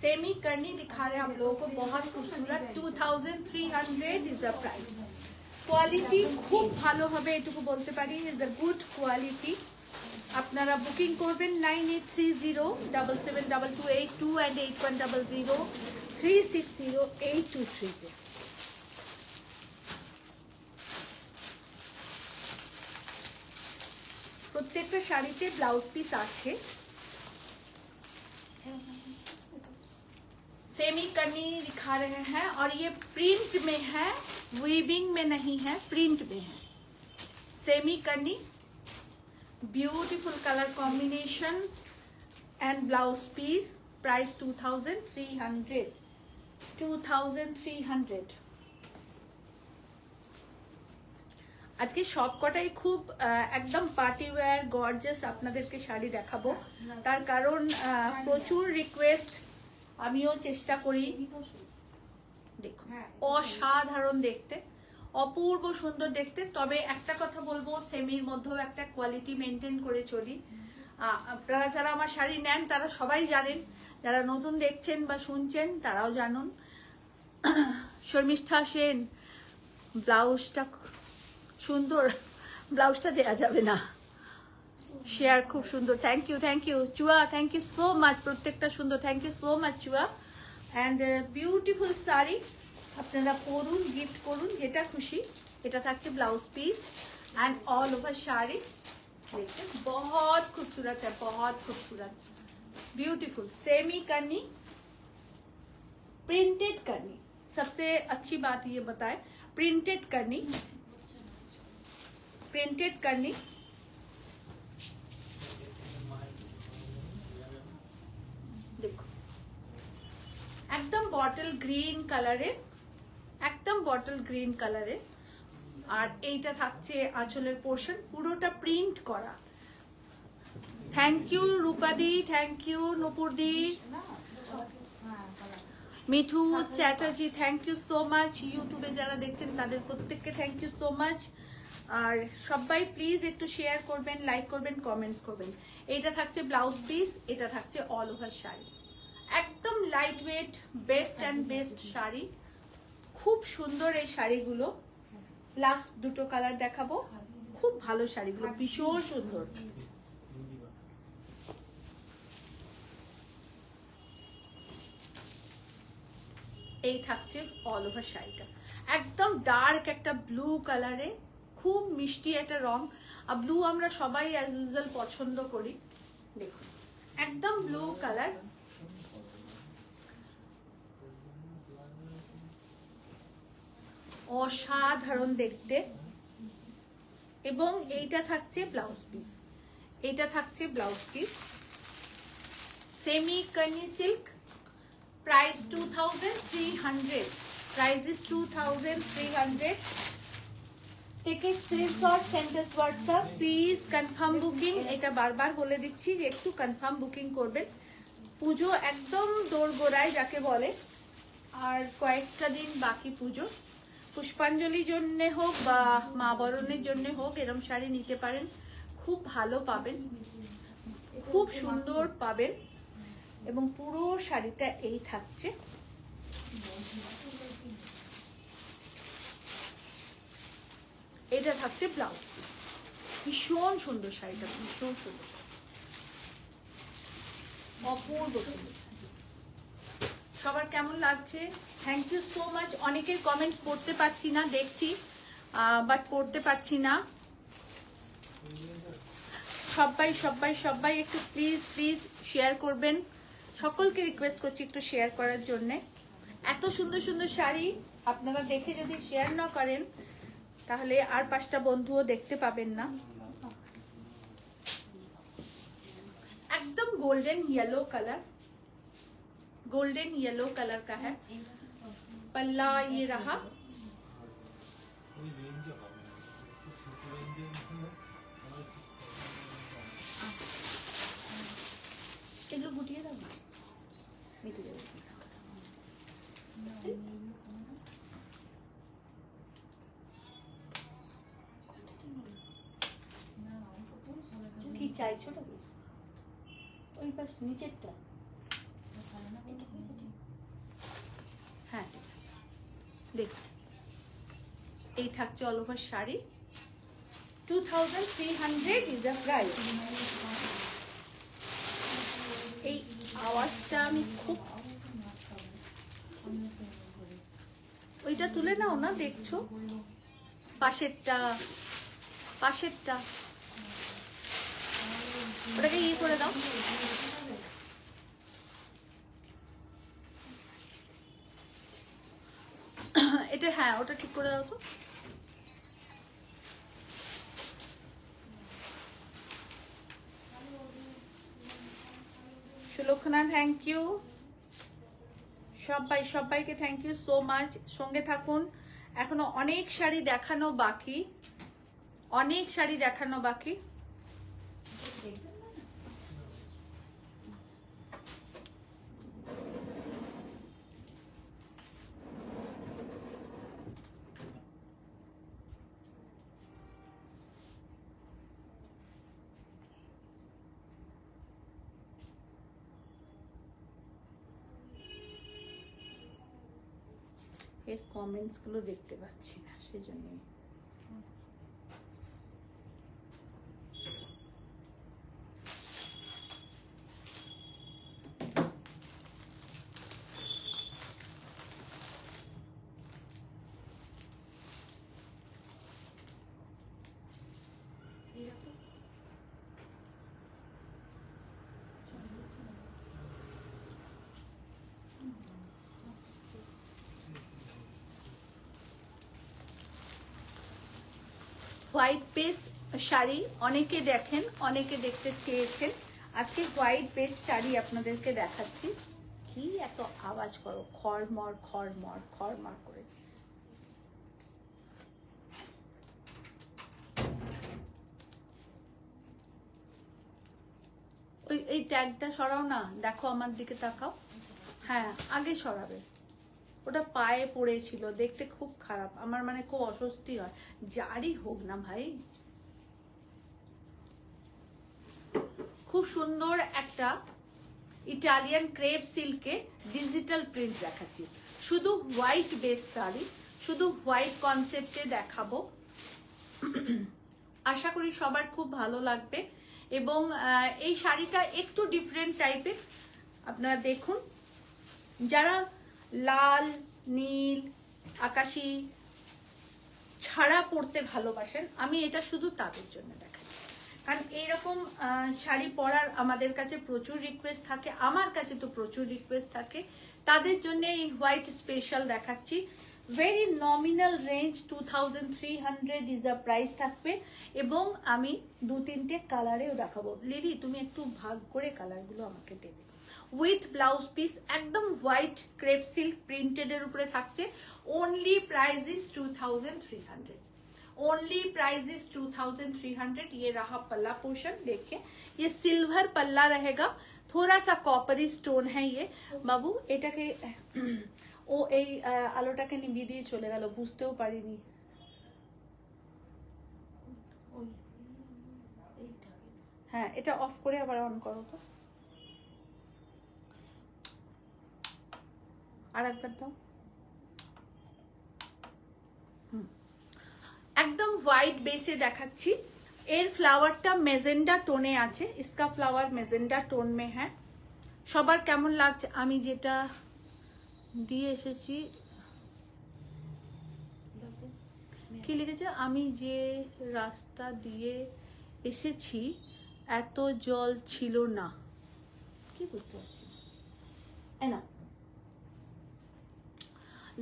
सेमी करनी दिखा रहे हैं आप लोगों को, बहुत खूबसूरत। 2300 इज द प्राइस। কোয়ালিটি খুব ভালো হবে এটুকু বলতে পারি, ইজ আ গুড কোয়ালিটি। আপনারা বুকিং করবেন 9830772282 and 8100360823 তে। প্রত্যেকটা শাড়িতে ব্লাউজ পিস আছে। सेमी करनी दिखा रहे हैं और ये प्रिंट में है, वीविंग में नहीं है, प्रिंट में है। सेमी करनी, beautiful colour combination and blouse piece. Price 2300। আজকে সবকটাই খুব একদম পার্টি ওয়্যার গর্জিয়াস আপনাদেরকে শাড়ি দেখাবো, তার কারণ প্রচুর রিকোয়েস্ট, আমিও চেষ্টা করি। দেখুন, অসাধারণ দেখতে, অপূর্ব সুন্দর দেখতে। তবে একটা কথা বলবো, সেমির মধ্যেও একটা কোয়ালিটি মেনটেন করে চলি। আপনারা যারা আমার শাড়ি নেন তারা সবাই জানেন, যারা নতুন দেখছেন বা শুনছেন তারাও জানুন। শর্মিষ্ঠা সেন, ব্লাউজটা সুন্দর, ব্লাউজটা দেয়া যাবে না। শেয়ার খুব সুন্দর, thank you Chua, thank you so much, প্রত্যেকটা সুন্দর, thank you so much Chua. And beautiful sari, আপনারা পরুন, গিফট করুন, যেটা খুশি। এটা থাকছে blouse piece and all over sari. देखिए बहुत खूबसूरत है, बहुत खूबसूरत, ब्यूटीफुल। सेमी करनी, प्रिंटेड करनी, सबसे अच्छी बात ये बताए, प्रिंटेड करनी, प्रिंटेड करनी। देखो एकदम बॉटल ग्रीन कलर है, एकदम बॉटल ग्रीन कलर है, আর এইটা থাকছে আঁচলের পোর্শন, পুরোটা প্রিন্ট করা। থ্যাংক ইউ রূপাদি, থ্যাংক ইউ নূপুরদি, Mithu Chatterjee, thank you so much. ইউটিউবে যারা দেখছেন তাদের প্রত্যেককে থ্যাংক ইউ সো মাচ। আর সবাই প্লিজ একটু শেয়ার করবেন, লাইক করবেন, কমেন্টস করবেন। এইটা থাকছে ব্লাউজ পিস, এটা থাকছে অল ওভার শাড়ি। একদম light weight, best and best sari, খুব সুন্দর এই শাড়িগুলো। লাস্ট দুটো কালার দেখাবো, খুব ভালো শাড়িগুলো, ভীষণ সুন্দর। এই থাকছে অল ওভার শাড়িটা, একদম ডার্ক একটা ব্লু কালারে, খুব মিষ্টি একটা রং। আর ব্লু আমরা সবাই অ্যাজ ইউজুয়াল পছন্দ করি। দেখুন একদম ব্লু কালার, অসাধারণ দেখতে। এবং এইটা থাকছে ব্লাউজ পিস, এইটা থাকছে ব্লাউজ পিস, সেমি কর্নি silk, price 2300, price is 2300। Take a screenshot, send us WhatsApp, please confirm booking. এটা বারবার বলে দিচ্ছি যে একটু কনফার্ম বুকিং করবেন। পুজো একদম দোরগোড়ায় যাকে বলে, আর কয়েকটা দিন বাকি পুজো। পুষ্পাঞ্জলির জন্য হোক বা মা বরণের জন্য হোক এরম শাড়ি নিতে পারেন, খুব ভালো পাবেন, খুব সুন্দর পাবেন। এবং পুরো শাড়িটা এই থাকছে। এটা থাকছে ব্লাউজ, ভীষণ সুন্দর শাড়িটা, ভীষণ সুন্দর, অপূর্ব সুন্দর। সবার কেমন লাগছে? Thank you so much. অনেকের কমেন্টস পড়তে পারছি না, দেখছি বাট পড়তে পারছি না। সবাই সবাই সবাই একটু প্লিজ প্লিজ শেয়ার করবেন। সকলকে রিকোয়েস্ট করছি একটু শেয়ার করার জন্যে। এত সুন্দর সুন্দর শাড়ি আপনারা দেখে যদি শেয়ার না করেন তাহলে আর 5টা বন্ধুও দেখতে পাবেন না। एकदम golden yellow colour, golden yellow colour का है। पल्ला ये रहा, এগুলো গুটিয়ে দাও, মিটে যাবে। কি চাইছো নাকি? ওই পাশ নিচেরটা, হ্যাঁ দেখুন এই থাকছে all over sari. 2300 is the price. এই আওয়াজটা আমি খুব, ওইটা তুলে নাও না, দেখছো পাশেরটা, পাশেরটা ওটাকে ইয়ে করে দাও। এটা হ্যাঁ ওটা ঠিক করে দাও তো। সুলক্ষণা থ্যাংক ইউ, সবাই সবাইকে থ্যাংক ইউ সো মাচ। সঙ্গে থাকুন, এখনো অনেক শাড়ি দেখানো বাকি, অনেক শাড়ি দেখানো বাকি। এর কমেন্টস গুলো দেখতে পাচ্ছি না, সেজন্য। হোয়াইট বেস শাড়ি অনেকে দেখেন, অনেকে দেখতে চেয়েছেন, আজকে হোয়াইট বেস শাড়ি আপনাদেরকে দেখাচ্ছি। কি এত আওয়াজ করো, খড়মড় খড়মড় খড়মড় করে। এই ট্যাগটা সরাও না, দেখো আমার দিকে তাকাও। হ্যাঁ আগে সরাবে, ওটা পায়ে পড়েছিল, দেখতে খুব খারাপ, আমার মানে খুব অস্বস্তি হয়, যারই হোক না ভাই। খুব সুন্দর একটা ইটালিয়ান ক্রেপ সিল্কে ডিজিটাল প্রিন্ট দেখাচ্ছি, শুধু হোয়াইট বেস শাড়ি, শুধু হোয়াইট কনসেপ্টে দেখাবো। আশা করি সবার খুব ভালো লাগবে। এবং এই শাড়িটা একটু ডিফারেন্ট টাইপের, আপনারা দেখুন, যারা লাল, নীল, আকাশি ছাড়া পরতে ভালোবাসেন, আমি এটা শুধু তাদের জন্য দেখাচ্ছি। কারণ এইরকম শাড়ি পরার আমাদের কাছে প্রচুর রিকোয়েস্ট থাকে, আমার কাছে তো প্রচুর রিকোয়েস্ট থাকে, তাদের জন্য এই হোয়াইট স্পেশাল দেখাচ্ছি। Very nominal range, 2300 is the price থাকবে। এবং আমি 2-3টে কালারেও দেখাবো। লিলি তুমি একটু ভাগ করে কালারগুলো আমাকে দেবে। উইথ ব্লাউজ পিস, একদম হোয়াইট ক্রেপ সিল্ক প্রিন্টেডের উপরে থাকছে। Only price is 2300, only price is 2300। ये रहा पल्ला पोर्शन, देखिए ये सिल्वर पल्ला रहेगा, थोड़ा सा कॉपरी स्टोन है ये। बाबू এটাকে ও এই আলোটাকে নিভিয়ে দিয়ে চলে গেল, বুঝতেও পারিনি। হ্যাঁ এটা অফ করে আবার অন করো তো, আর একবার দাও। একদম হোয়াইট বেসে দেখাচ্ছি। এর ফ্লাওয়ারটা মেজেন্ডা টোনে আছে, इसका फ्लावर মেজেন্ডা টোন মে হ্যাঁ। সবার কেমন লাগছে? আমি যেটা দিয়ে এসেছি, কি লিখেছে, আমি যে রাস্তা দিয়ে এসেছি এত জল ছিল না, কি বুঝতে পারছি না।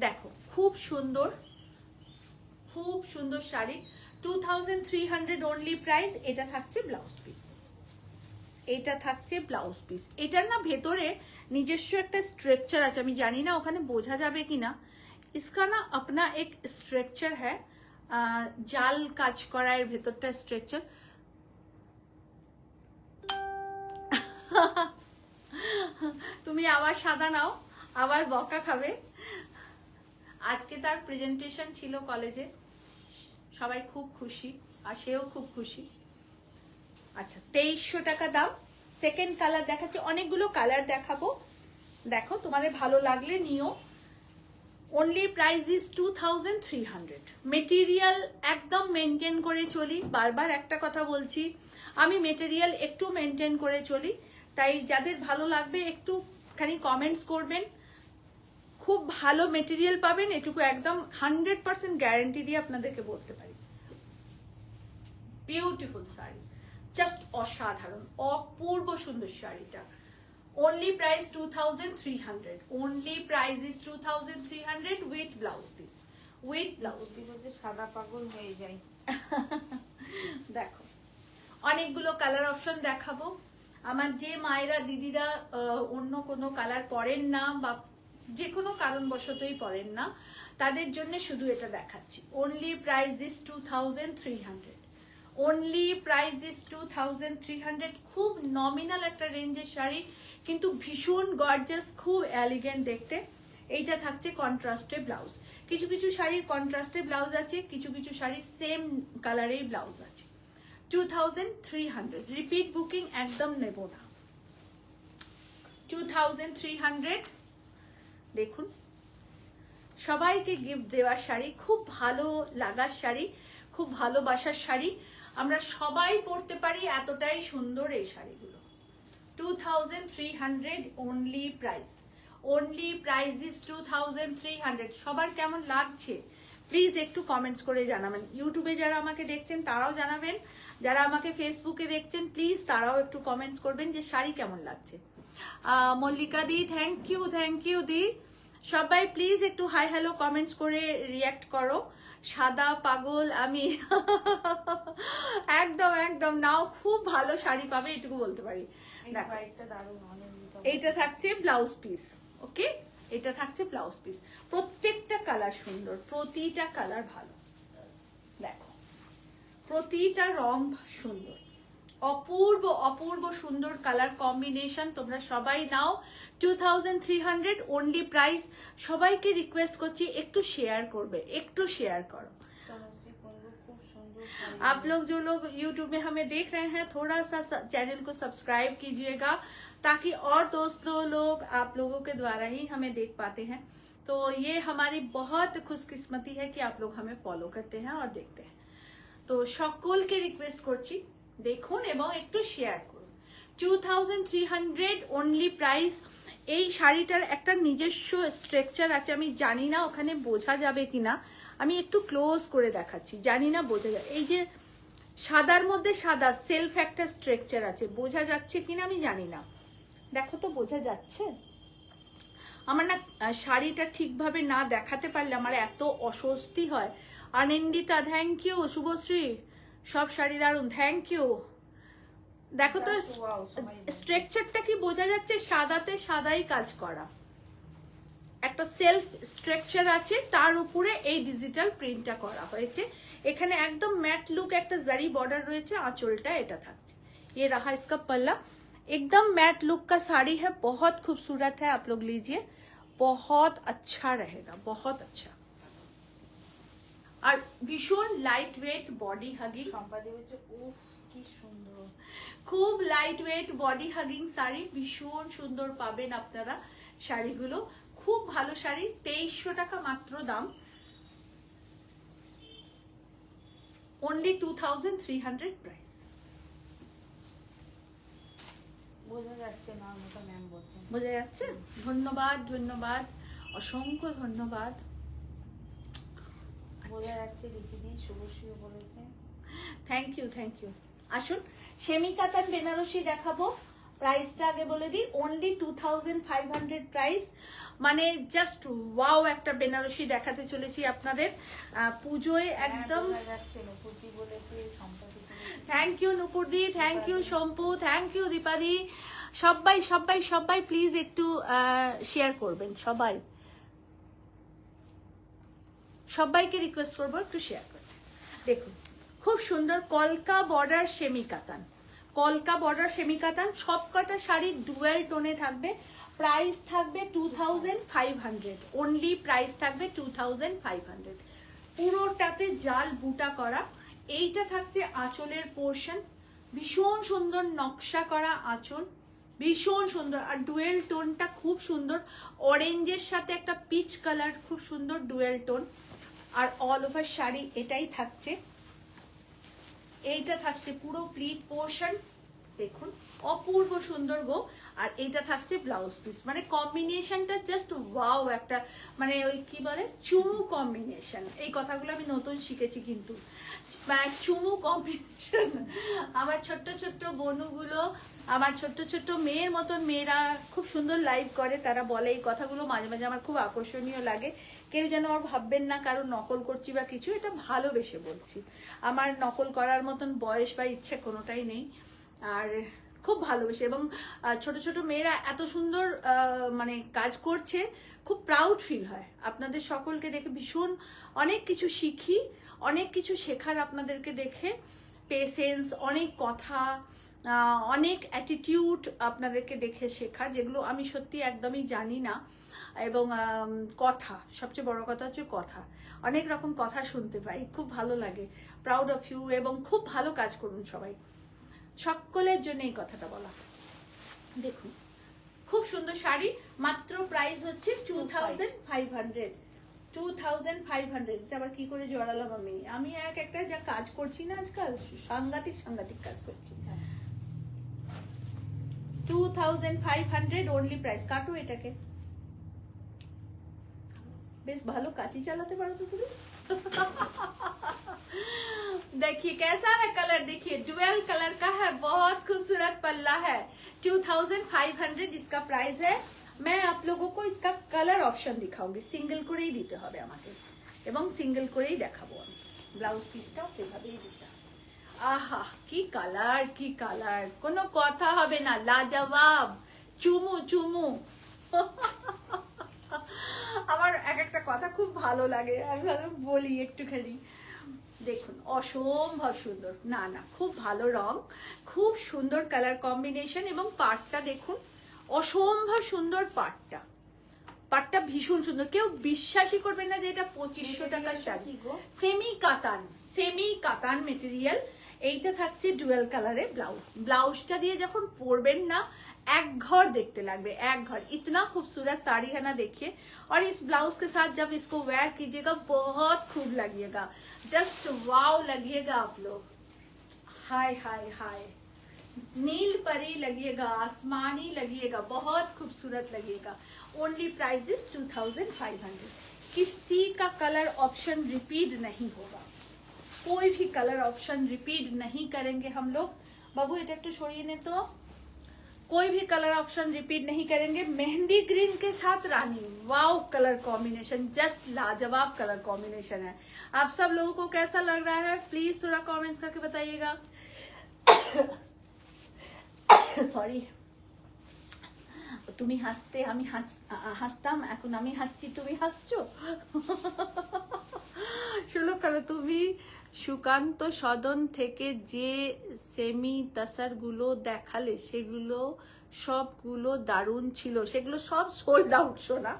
দেখো খুব সুন্দর, খুব সুন্দর শাড়ি, 2300 অনলি প্রাইস। এটা থাকছে ব্লাউজ পিস, এটা থাকছে ব্লাউজ পিস। এটার না ভেতরে নিজস্ব একটা স্ট্রাকচার আছে, আমি জানি না ওখানে বোঝা যাবে কিনা। इसका ना अपना एक स्ट्रक्चर है, জাল কাজ করা এর ভেতরটা স্ট্রাকচার। তুমি আবার সাদা নাও, আবার বকা খাবে। আজকে তার প্রেজেন্টেশন ছিল কলেজে, সবাই খুব খুশি আর সেও খুব খুশি। আচ্ছা 2300 টাকা দাম। সেকেন্ড কালার দেখাচ্ছি, অনেকগুলো কালার দেখাবো, দেখো তোমাদের ভালো লাগলে নিও। Only price is 2300। মেটেরিয়াল একদম মেনটেন করে চলি, বারবার একটা কথা বলছি, আমি মেটেরিয়াল একটু মেনটেন করে চলি, তাই যাদের ভালো লাগবে একটুখানি কমেন্টস করবেন। খুব ভালো মেটেরিয়াল পাবেন, এটুকু একদম 100% গ্যারান্টি দিয়ে আপনাদেরকে বলতে পারি। বিউটিফুল শাড়ি, জাস্ট অসাধারণ, অপূর্ব সুন্দর শাড়িটা। only price 2300, only price is 2300 with blouse piece, with blouse piece। সাদা পাগল হয়ে যায়। দেখো অনেকগুলো কালার অপশন দেখাবো। আমার যে মায়েরা দিদিরা অন্য কোনো কালার পরেন না বা যে কোনো কারণবশতই পরেন না, তাদের জন্য শুধু এটা দেখাচ্ছি। only price is 2300, only price is 2300। খুব নমিনাল একটা রেঞ্জের শাড়ি, কিন্তু ভীষণ গর্জাস, খুব এলিগেন্ট দেখতে। এইটা থাকছে কন্ট্রাস্টে ব্লাউজ, কিছু কিছু শাড়ির কন্ট্রাস্টে ব্লাউজ আছে, কিছু কিছু শাড়ির সেম কালারেই ব্লাউজ আছে। 2300, রিপিট বুকিং একদম নেব না। 2300 দেখুন, সবাইকে গিফট দেওয়ার শাড়ি, খুব ভালো লাগার শাড়ি, খুব ভালোবাসার শাড়ি, আমরা সবাই পরতে পারি, এতটাই সুন্দর এই শাড়িগুলো। 2300 only price, only price is 2300। সবার কেমন লাগছে প্লিজ একটু কমেন্টস করে জানাবেন। ইউটিউবে যারা আমাকে দেখছেন তারাও জানাবেন, যারা আমাকে ফেসবুকে দেখছেন প্লিজ তারাও একটু কমেন্টস করবেন যে শাড়ি কেমন লাগছে। মল্লিকা দি থ্যাংক ইউ দি। সবাই প্লিজ একটু হাই হ্যালো কমেন্টস করে রিয়াক্ট করো। সাদা পাগল আমি একদম একদম নাও, খুব ভালো শাড়ি পাবে এটুকু বলতে পারি। এইটা থাকছে ব্লাউজ পিস, ওকে, এটা থাকছে ব্লাউজ পিস। প্রত্যেকটা কালার সুন্দর, প্রতিটা কালার ভালো, দেখো প্রতিটা রং সুন্দর। অপূর্ব অপূর্ব সুন্দর কালার কম্বিনেশন, তোমরা সবাই নাও। 2300 ओनली प्राइस। সবাইকে রিকোয়েস্ট করছি একটু শেয়ার করবে, একটু শেয়ার করো। তনুশ্রী কুন্ডু খুব সুন্দর শাড়ি। आप लोग जो लोग YouTube में हमें देख रहे हैं थोड़ा सा चैनल को सब्सक्राइब कीजिएगा ताकि और दोस्तों लोग आप लोगों के द्वारा ही हमें देख पाते हैं। तो ये हमारी बहुत खुशकिस्मती है कि आप लोग हमें फॉलो करते हैं और देखते हैं। तो সকলকে রিকোয়েস্ট করছি দেখুন এবং একটু শেয়ার করুন। 2300 ओनली प्राइस। এই শাড়িটার একটা নিজস্ব স্ট্রাকচার আছে, আমি জানি না ওখানে বোঝা যাবে কিনা, আমি একটু ক্লোজ করে দেখাচ্ছি, জানি না বোঝা যাবে। এই যে সাদার মধ্যে সাদা সেলফ একটা স্ট্রাকচার আছে, বোঝা যাচ্ছে কিনা আমি জানি না। দেখো তো বোঝা যাচ্ছে? আমার না শাড়িটা ঠিকভাবে না দেখাতে পারলে আমার এত অস্বস্তি হয়। আনন্দিতা থ্যাংক ইউ, শুভশ্রী সব শাড়ি দারুন, থ্যাংক ইউ। দেখো তো স্ট্রাকচারটা কি বোঝা যাচ্ছে? সাদাতে সাদাই কাজ করা একটা সেলফ স্ট্রাকচার আছে, তার উপরে এই ডিজিটাল প্রিন্টটা করা হয়েছে। এখানে একদম ম্যাট লুক একটা জারি বর্ডার রয়েছে, আঁচলটা এটা থাকছে। ये रहा इसका पल्ला, एकदम मैट लुक का साड़ी है, बहुत खूबसूरत है। आप लोग लीजिए, बहुत अच्छा रहेगा, बहुत अच्छा। আর ভীষণ লাইট ওয়েট বডি হাগিং, সম্পাদি বলছে উফ কি সুন্দর, খুব light weight body hugging sari, ভীষণ সুন্দর পাবেন আপনারা শাড়িগুলো। খুব ভালো শাড়ি, 2300 টাকা মাত্র দাম, only 2300 প্রাইস। বোঝা যাচ্ছে না মতো ম্যাম বলছেন। বোঝা যাচ্ছে? ধন্যবাদ ধন্যবাদ, অসংখ্য ধন্যবাদ। বোঝা যাচ্ছে দিদি, শুভশ্রীও বলেছে থ্যাংক ইউ থ্যাংক ইউ। আসুন সেমি কাতান বেনারসি দেখাবো, প্রাইসটা আগে বলে দিই, only 2500 প্রাইস। মানে জাস্ট ওয়াও একটা বেনারসি দেখাতে চলেছি আপনাদের পুজোয় একদম। বোঝা যাচ্ছে নুপুরদি বলেছে, সম্পাদি বলেছে। থ্যাংক ইউ নুপুরদি, thank you Shampu, thank you দীপাদি। সবাই সবাই সবাই প্লিজ একটু শেয়ার করবেন, সবাই সবাইকে রিকোয়েস্ট করবো একটু শেয়ার করতে। দেখুন খুব সুন্দর কলকা বর্ডার সেমি কাতান, কলকা বর্ডার সেমি কাতান, সবকটা শাড়ি ডুয়েল টোনে থাকবে। প্রাইস থাকবে 2500 ওনলি, প্রাইস থাকবে 2500। পুরোটাতে জাল বুটা করা। এইটা থাকছে আঁচলের পোর্শন, ভীষণ সুন্দর নকশা করা আঁচল, ভীষণ সুন্দর। আর ডুয়েল টোনটা খুব সুন্দর, অরেঞ্জের সাথে একটা পিচ কালার, খুব সুন্দর ডুয়েল টোন। আর অল ওভার শাড়ি এটাই থাকছে, এইটা থাকছে পুরো প্লিট পোর্শন, দেখুন অপূর্ব সুন্দর গো। আর এইটা থাকছে ব্লাউজ পিস, মানে কম্বিনেশনটা জাস্ট ওয়াও একটা, মানে ওই কি বলে চুমু কম্বিনেশন। এই কথাগুলো আমি নতুন শিখেছি কিন্তু, চুমু কম্বিনেশন। আমার ছোট্ট ছোট্ট বনুগুলো, আমার ছোট্ট ছোট্ট মেয়ের মতন মেয়েরা খুব সুন্দর লাইভ করে, তারা বলে এই কথাগুলো মাঝে মাঝে আমার খুব আকর্ষণীয় লাগে। কেউ যেন আর ভাববেন না কারণ নকল করছি বা কিছু, এটা ভালোবেসে বলছি। আমার নকল করার মতন বয়স বা ইচ্ছে কোনোটাই নেই, আর খুব ভালোবেসে। এবং ছোট ছোট মেয়েরা এত সুন্দর মানে কাজ করছে, খুব প্রাউড ফিল হয় আপনাদের সকলকে দেখে। ভীষণ অনেক কিছু শিখি, অনেক কিছু শেখার আপনাদেরকে দেখে, পেশেন্স, অনেক কথা, অনেক অ্যাটিটিউড আপনাদেরকে দেখে শেখার, যেগুলো আমি সত্যি একদমই জানি না। এবং কথা, সবচেয়ে বড় কথা হচ্ছে কথা, অনেক রকম কথা শুনতে পাই, খুব ভালো লাগে। প্রাউড অফ ইউ, এবং খুব ভালো কাজ করুন সবাই, সকলের জন্য এই কথাটা বলা। দেখুন খুব সুন্দর শাড়ি, মাত্র প্রাইস হচ্ছে 2500। 2500। এটা আবার কি করে জড়ালাম আমি একটা যা কাজ করছি না আজকাল, সাংঘাতিক সাংঘাতিক কাজ করছি। 2500 ওনলি প্রাইস। কাটো এটাকে, বেশ ভালো কাঁচি চালাতে পারো তো তুমি। देखिए कैसा है कलर, देखिए डुअल कलर का है, बहुत खूबसूरत पल्ला है। 2500 इसका प्राइस है। मैं आप लोगों को इसका कलर ऑप्शन दिखाऊंगी, सिंगल করেই দিতে হবে আমাকে, এবং সিঙ্গেল করেই দেখাবো আমি। ব্লাউজ পিসটাও এভাবেই দিতে হবে। আহা কি কালার, কি কালার, কোনো কথা হবে না, লাজবাব, চুমু চুমু। আমার এক একটা কথা খুব ভালো লাগে, আমি ভালো বলি একটুখানি। দেখুন অসম্ভব সুন্দর, না না খুব ভালো রং, খুব সুন্দর কালার কম্বিনেশন, এবং পাটটা দেখুন অসম্ভব সুন্দর। পাটটা ভীষণ সুন্দর, কেউ বিশ্বাসই করবেন না যে এটা 2500 টাকার শাড়ি। সেমি কাতান মেটেরিয়াল। এইটা থাকছে ডুয়াল কালারে ব্লাউজ। ব্লাউজটা দিয়ে যখন পরবেন না एक घर देखते लगবে, एक घर। इतना खूबसूरत साड़ी है ना, देखिए। और इस ब्लाउज के साथ जब इसको वेयर कीजिएगा बहुत खूब लगेगा, जस्ट वाव लगेगा आप लोग। हाय हाय हाय, नील परी लगेगा, आसमानी लगेगा, बहुत खूबसूरत लगेगा। Only price is 2500। किसी का कलर ऑप्शन रिपीट नहीं होगा, कोई भी कलर ऑप्शन रिपीट नहीं करेंगे हम लोग। बाबू এটা একটু সরিয়ে নে তো। कोई भी कलर ऑप्शन रिपीट नहीं करेंगे। मेहंदी ग्रीन के साथ रानी, वाव कलर कॉम्बिनेशन, जस्ट लाजवाब कलर कॉम्बिनेशन है। आप सब लोगों को कैसा लग रहा है प्लीज थोड़ा कमेंट्स करके बताइएगा। सॉरी, তুমি হাসতে আমি হাসতাম, এখন আমি হাসছি তুমি হাসছো। শুনো কারণ তুমি সুকান্ত সদন থেকে যে সেমি তাসার গুলো দেখালে সেগুলো সবগুলো দারুণ ছিল, সেগুলো সব সোল্ড আউট। শোনা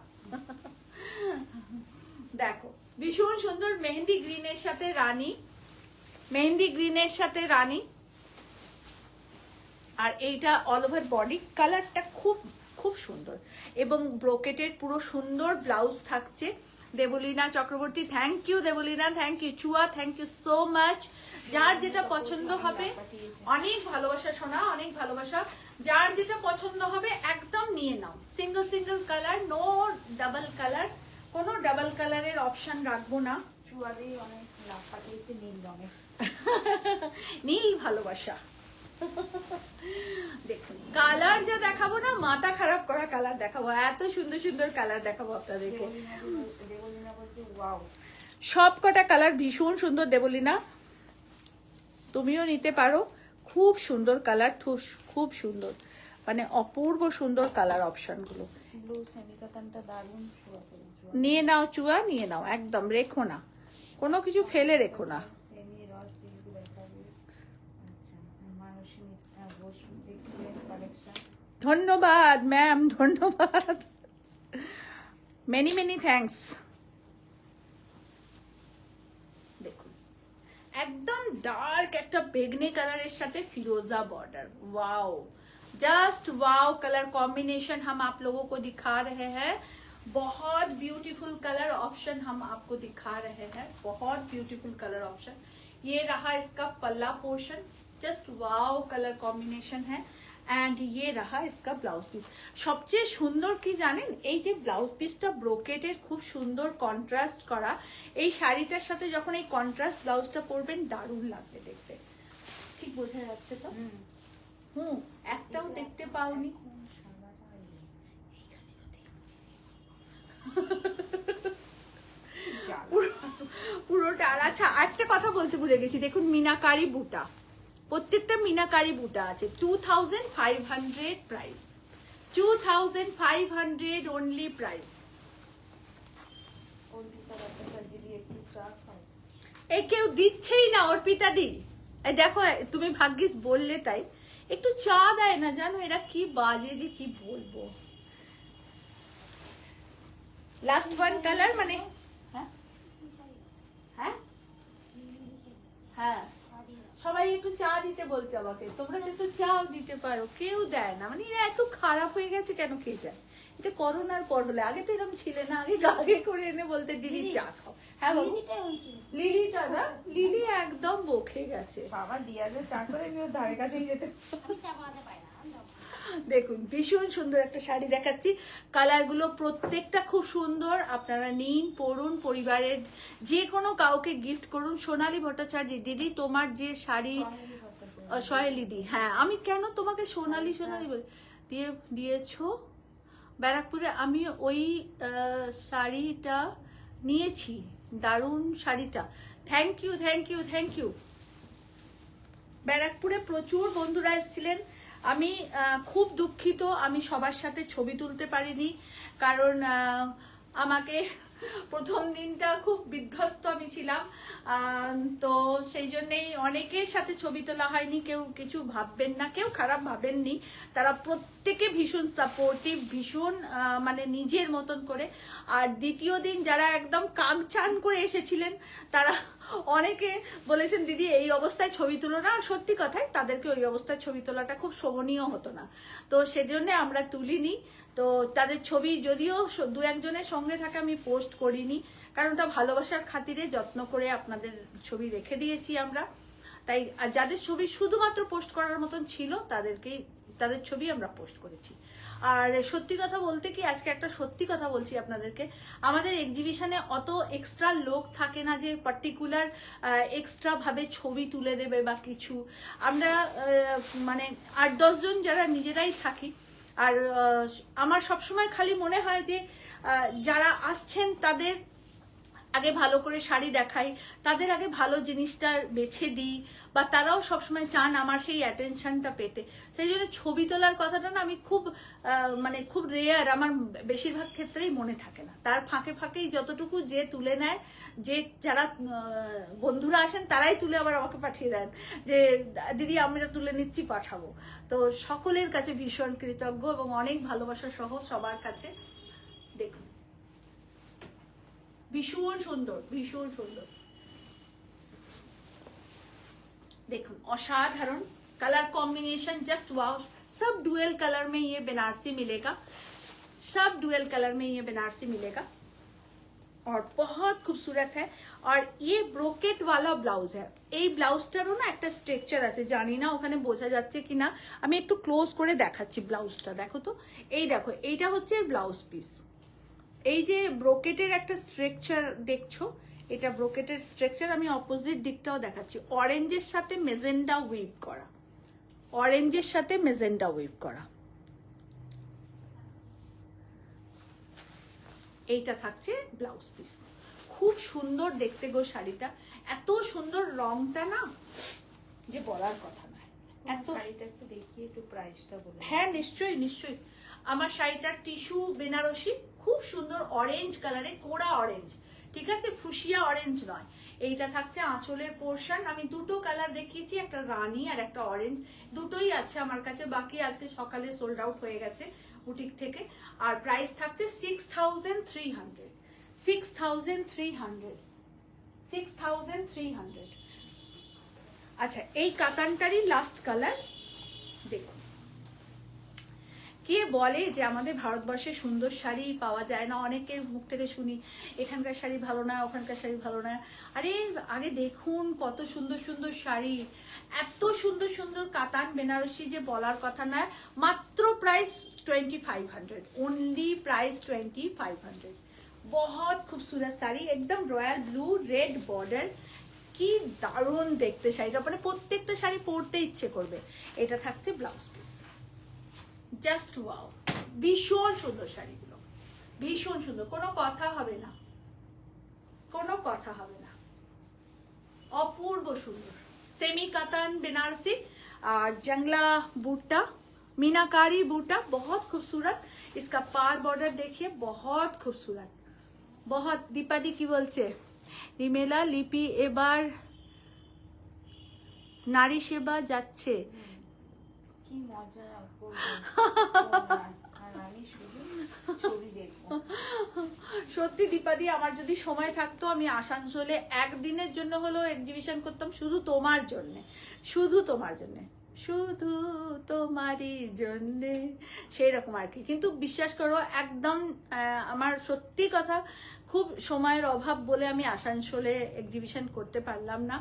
দেখো ভীষণ সুন্দর মেহেন্দি গ্রিনের সাথে রানী, মেহেন্দি গ্রিনের সাথে রানী। আর এইটা অল ওভার বডি কালারটা খুব খুব সুন্দর, এবং ব্রোকেটের পুরো সুন্দর ব্লাউজ থাকছে। Debalina Chakraborty, thank you Debalina, thank you. Chua, thank you so much. যার যেটা পছন্দ হবে, অনেক ভালোবাসা সোনা, অনেক ভালোবাসা। যার যেটা পছন্দ হবে একদম নিয়ে নাও। Single single colour, no double colour, কোনো ডাবল কালারের অপশন রাখবো না। চুয়ারেই অনেক লাভ পাঠিয়েছে নীল রঙের। নীল ভালোবাসা। দেখুন কালার যা দেখাবো না, মাথা খারাপ করা কালার দেখাবো, এত সুন্দর সুন্দর কালার দেখাবো আপনাদেরকে। দেবলীনা বলতে ওয়াও, সব কটা কালার ভীষণ সুন্দর। দেবলীনা তুমিও নিতে পারো, খুব সুন্দর কালার, খুব সুন্দর, মানে অপূর্ব সুন্দর কালার অপশন গুলো। ব্লু সেমি কাতানটা দারুণ। নিয়ে নাও চুয়া, নিয়ে নাও, একদম রেখো না, কোনো কিছু ফেলে রেখো না। সেমি রস যেগুলো দেখাবে। আচ্ছা, মানসী ঘোষ এক্সিলেন্ট কালেকশন। ধন্যবাদ ম্যাম, ধন্যবাদ, মেনি মেনি থ্যাঙ্কস। দেখুন একদম ডার্ক একটা বেগনি কালারের সাথে फिरोजा border, wow, just wow colour combination हम आप लोगों को दिखा रहे हैं। बहुत ब्यूटीफुल कलर ऑप्शन हम आपको दिखा रहे हैं, बहुत ब्यूटीफुल कलर ऑप्शन। ये रहा इसका पल्ला portion, just wow colour combination है। एंड ये रहा इसका ब्लाउज पिस। सबचेয়ে সুন্দর কি জানেন, এই যে ব্লাউজ পিসটা ব্রোকেটের খুব সুন্দর কন্ট্রাস্ট করা, এই শাড়িটার সাথে যখন এই কন্ট্রাস্ট ব্লাউজটা পরবেন দারুণ লাগবে দেখতে। ঠিক বোঝা যাচ্ছে তো? একটাও দেখতে পাওনি। পুরোটা। আচ্ছা একটা কথা বলতে ভুলে গেছি, দেখুন মিনাকারি বুটা, প্রত্যেকটা মিনাকারি বুটা আছে। 2500 প্রাইস, 2500 অনলি প্রাইস। এই কেউ দিচ্ছেই না অর্পিতা দি। এই দেখো তুমি ভাগ্যিস বললে, তাই একটু চা দেয় না জানো, এরা কি বাজে যে কি বলবো। লাস্ট ওয়ান কালার, মানে হ্যাঁ হ্যাঁ হ্যাঁ, সবাই একটু চা দিতে বলছে আমাকে, তোমরা তো একটু চাও দিতে পারো, কেউ দেয় না। মানে এরা এত খারাপ হয়ে গেছে কেন কে যায়। এটা করোনার পর হলে, আগে তো এরকম ছিলে না, আগে করে এনে বলতে দিদি চা খাও। হ্যাঁ বাবু, লিলিটা না, লিলি একদম বকে গেছে। বাবা দিয়া যে চা করে নিয়ে ধারে কাছে যেতে। দেখুন ভীষণ সুন্দর একটা শাড়ি দেখাচ্ছি, কালারগুলো প্রত্যেকটা খুব সুন্দর। আপনারা নিন, পরুন, পরিবারের যে কোনো কাউকে গিফট করুন। সোনালী ভট্টাচার্য দিদি, তোমার যে শাড়ি, সহেলিদি, হ্যাঁ আমি কেন তোমাকে সোনালী সোনালী দিয়েছো ব্যারাকপুরে, আমি ওই শাড়িটা নিয়েছি, দারুণ শাড়িটা। Thank you thank you thank you. ব্যারাকপুরে প্রচুর বন্ধুরা এসেছিলেন, আমি খুব দুঃখিত আমি সবার সাথে ছবি তুলতে পারিনি, কারণ আমাকে প্রথম দিনটা খুব বিধ্বস্ত আমি ছিলাম, তো সেই জন্যেই অনেকের সাথে ছবি তোলা হয়নি। কেউ কিছু ভাববেন না, কেউ খারাপ ভাবেননি, তারা প্রত্যেকে ভীষণ সাপোর্টিভ, ভীষণ মানে নিজের মতন করে। আর দ্বিতীয় দিন যারা একদম কাংচান করে এসেছিলেন তারা অনেকে বলেছেন দিদি এই অবস্থায় ছবি তুলো না, আর সত্যি কথাই তাদেরকে ওই অবস্থায় ছবি তোলাটা খুব শোভনীয় হতো না, তো সেজন্য আমরা তুলিনি। তো তাদের ছবি যদিও দু একজনের সঙ্গে থাকে আমি পোস্ট করিনি, কারণ ওটা ভালোবাসার খাতিরে যত্ন করে আপনাদের ছবি রেখে দিয়েছি আমরা। তাই আর যাদের ছবি শুধুমাত্র পোস্ট করার মতন ছিল তাদের ছবি আমরা পোস্ট করেছি। আর সত্যি কথা বলতে কি, আজকে একটা সত্যি কথা বলছি আপনাদেরকে, আমাদের এক্সিবিশনে অত এক্সট্রা লোক থাকে না যে পার্টিকুলার এক্সট্রা ভাবে ছবি তুলে দেবে বা কিছু। আমরা মানে 8-10 জন যারা নিজেরাই থাকি। আর আমার সবসময় খালি মনে হয় যে যারা আসছেন তাদের আগে ভালো করে শাড়ি দেখাই, তাদের আগে ভালো জিনিসটা বেছে দিই, বা তারাও সবসময় চান আমার সেই অ্যাটেনশনটা পেতে। সেই জন্য ছবি তোলার কথাটা না আমি খুব মানে খুব রেয়ার, আমার বেশিরভাগ ক্ষেত্রেই মনে থাকে না। তার ফাঁকে ফাঁকেই যতটুকু যে তুলে নেয়, যে যারা বন্ধুরা আসেন তারাই তুলে আবার আমাকে পাঠিয়ে দেন যে দিদি আমরা তুলে নিচ্ছি, পাঠাবো। তো সকলের কাছে ভীষণ কৃতজ্ঞ এবং অনেক ভালোবাসা সহ সবার কাছে। দেখুন ভীষণ সুন্দর, ভীষণ সুন্দর, देखो असाधारण कलर कॉम्बिनेशन, जस्ट वाओ। सब डुअल कलर में ये बनारसी मिलेगा, सब डुअल कलर में ये बनारसी मिलेगा और बहुत खूबसूरत है। और ये ब्रोकेट वाला ब्लाउज है। এই ব্লাউজটারও না একটা স্ট্রাকচার আছে, জানি না ওখানে বোঝা যাচ্ছে কিনা, আমি একটু ক্লোজ করে দেখাচ্ছি ব্লাউজটা। দেখো তো, এই দেখো, এইটা হচ্ছে ব্লাউজ পিস। এই যে ব্রোকেটের একটা স্ট্রাকচার দেখছো, এটা ব্রোকেটের স্ট্রাকচার। আমি অপোজিট দিকটাও দেখাচ্ছি, অরেঞ্জের সাথে মেজেন্ডা উইভ করা, অরেঞ্জের সাথে মেজেন্ডা উইভ করা। এইটা থাকছে ব্লাউজ পিস। খুব সুন্দর দেখতে গো শাড়িটা, এত সুন্দর রংটা না যে বলার কথা নয়। এত শাড়িটা একটু দেখিয়ে একটু প্রাইসটা বলে। হ্যাঁ নিশ্চয়ই নিশ্চয়ই। আমার শাড়িটার টিস্যু বেনারসি, খুব সুন্দর অরেঞ্জ কালারে, কোড়া অরেঞ্জ, ঠিক আছে, ফুসিয়া অরেঞ্জ নয়। এইটা থাকছে আঁচলের পোর্শন। আমি দুটো কালার দেখিয়েছি, একটা রানী আর একটা অরেঞ্জ, দুটোই আছে আমার কাছে। বাকি আজকে সকালে সোল্ড আউট হয়ে গেছে বুটিক থেকে। আর প্রাইস থাকছে 6300, 6300, 6300। আচ্ছা, এই কাতানটারই লাস্ট কালার দেখুন। কে বলে যে আমাদের ভারতবর্ষে সুন্দর শাড়ি পাওয়া যায় না, অনেকের মুখ থেকে শুনি এখানকার শাড়ি ভালো না, ওখানকার শাড়ি ভালো না। আরে আগে দেখুন কত সুন্দর সুন্দর শাড়ি, এত সুন্দর সুন্দর কাতান বেনারসি যে বলার কথা না। মাত্র প্রাইস 2500, ओनली प्राइस 2500। बहुत खूबसूरत শাড়ি, একদম রয়্যাল ব্লু রেড বর্ডার, কি দারুণ দেখতে শাড়িটা, মানে প্রত্যেকটা শাড়ি পরতে ইচ্ছে করবে। এটা থাকছে ব্লাউজ পিস, জাস্ট ওয়াও, ভীষণ সুন্দর শাড়িগুলো, ভীষণ সুন্দর, কোনো কথা হবে না, কোনো কথা হবে না, অপূর্ব সুন্দর। सेमी कातान बनारसी, जंगला बूटा, मीनाकारी बूटा, बहुत खूबसूरत। इसका पार बॉर्डर देखिए, बहुत खूबसूरत, बहुत। दीपा दी की बोलছে রিমেলা লিপি এবার নারী সেবা যাচ্ছে, কি মজা করবে। আর আমি শুধু ছবি দেখবো। সত্যি দীপাদি, আমার যদি সময় থাকতো আমি আসানসোলে একদিনের জন্য হলেও এক্সিবিশন করতাম, শুধু তোমার জন্য, শুধু তোমার জন্য, শুধু তোমারই জন্যে, সেই রকম আর কি। কিন্তু বিশ্বাস করো একদম আমার সত্যি কথা, খুব সময়ের অভাব বলে আমি আসানসোলে এক্সিবিশন করতে পারলাম না।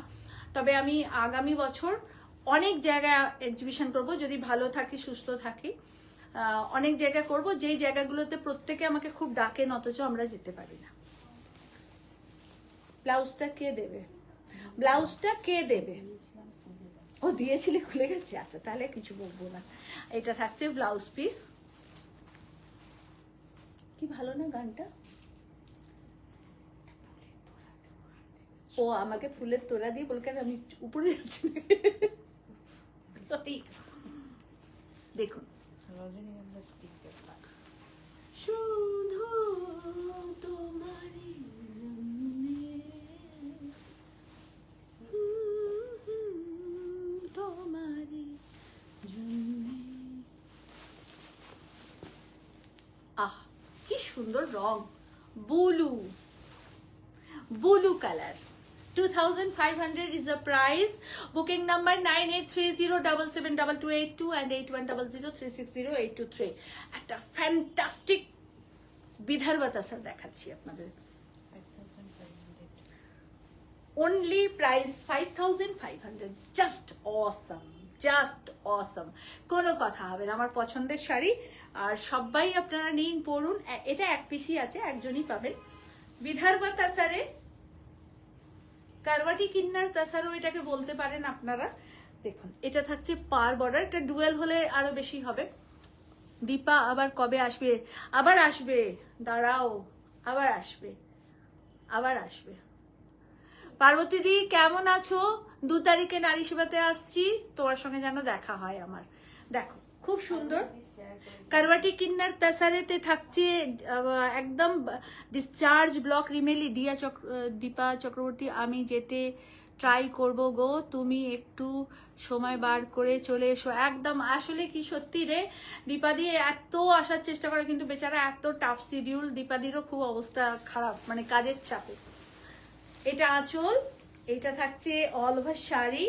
তবে আমি আগামী বছর অনেক জায়গায় এক্সিবিশন করব, যদি ভালো থাকি সুস্থ থাকি। অনেক জায়গা করব, যেই জায়গাগুলোতে প্রত্যেকে আমাকে খুব ডাকেন অথচ আমরা যেতে পারি না। ব্লাউজটা কে দেবে, ব্লাউজটা কে দেবে? ও দিয়েছিলে, খুলে গেছে, আচ্ছা তাহলে কিছু বলবো না। এটা থাকছে ব্লাউজ পিস। কি ভালো না গানটা, ও আমাকে ফুলের তোড়া দিয়ে বলকে আমি উপরে যাচ্ছি। দেখুন রজনীগন্ধা স্টিক শুধু তোমারই সুন্দর রং, blue color. 2500 is the price. Booking number 9830772282 and 8100360823. একটা ফ্যান্টাস্টিক বিদর্ভা তাসার দেখাচ্ছি আপনাদের। 5500 only price 5500, just awesome, কোনো কথা হবে না। আমার পছন্দের শাড়ি, আর সবাই আপনারা নিন, পরুন। এটা এক পিসই আছে, একজনই পাবেন। বিদর্ভা তাসারে, কারওয়াটি কিন্নার তাসারও এটাকে বলতে পারেন আপনারা। দেখুন এটা থাকছে পার বর্ডার, এটা ডুয়েল হলে আরো বেশি হবে। দীপা আবার কবে আসবে? আবার আসবে, দাঁড়াও, আবার আসবে। পার্বতী দি কেমন আছো? 2 তারিখে নারী সেবাতে আসছি, তোমার সঙ্গে যেন দেখা হয় আমার। দেখো খুব সুন্দর কারওয়াটি কিন্নার তাসারেতে থাকছে একদম ডিসচার্জ ব্লক রিমেলি। দীপা চক্রবর্তী, আমি যেতে ট্রাই করব গো, তুমি একটু সময় বার করে চলে এসো। একদম, আসলে কি সত্যি রে, দীপাদি এত আসার চেষ্টা করে কিন্তু বেচারা এত টাফ শিডিউল, দীপাদিরও খুব অবস্থা খারাপ, মানে কাজের চাপে। এটা আঁচল, এটা থাকছে অল ওভার শাড়ি,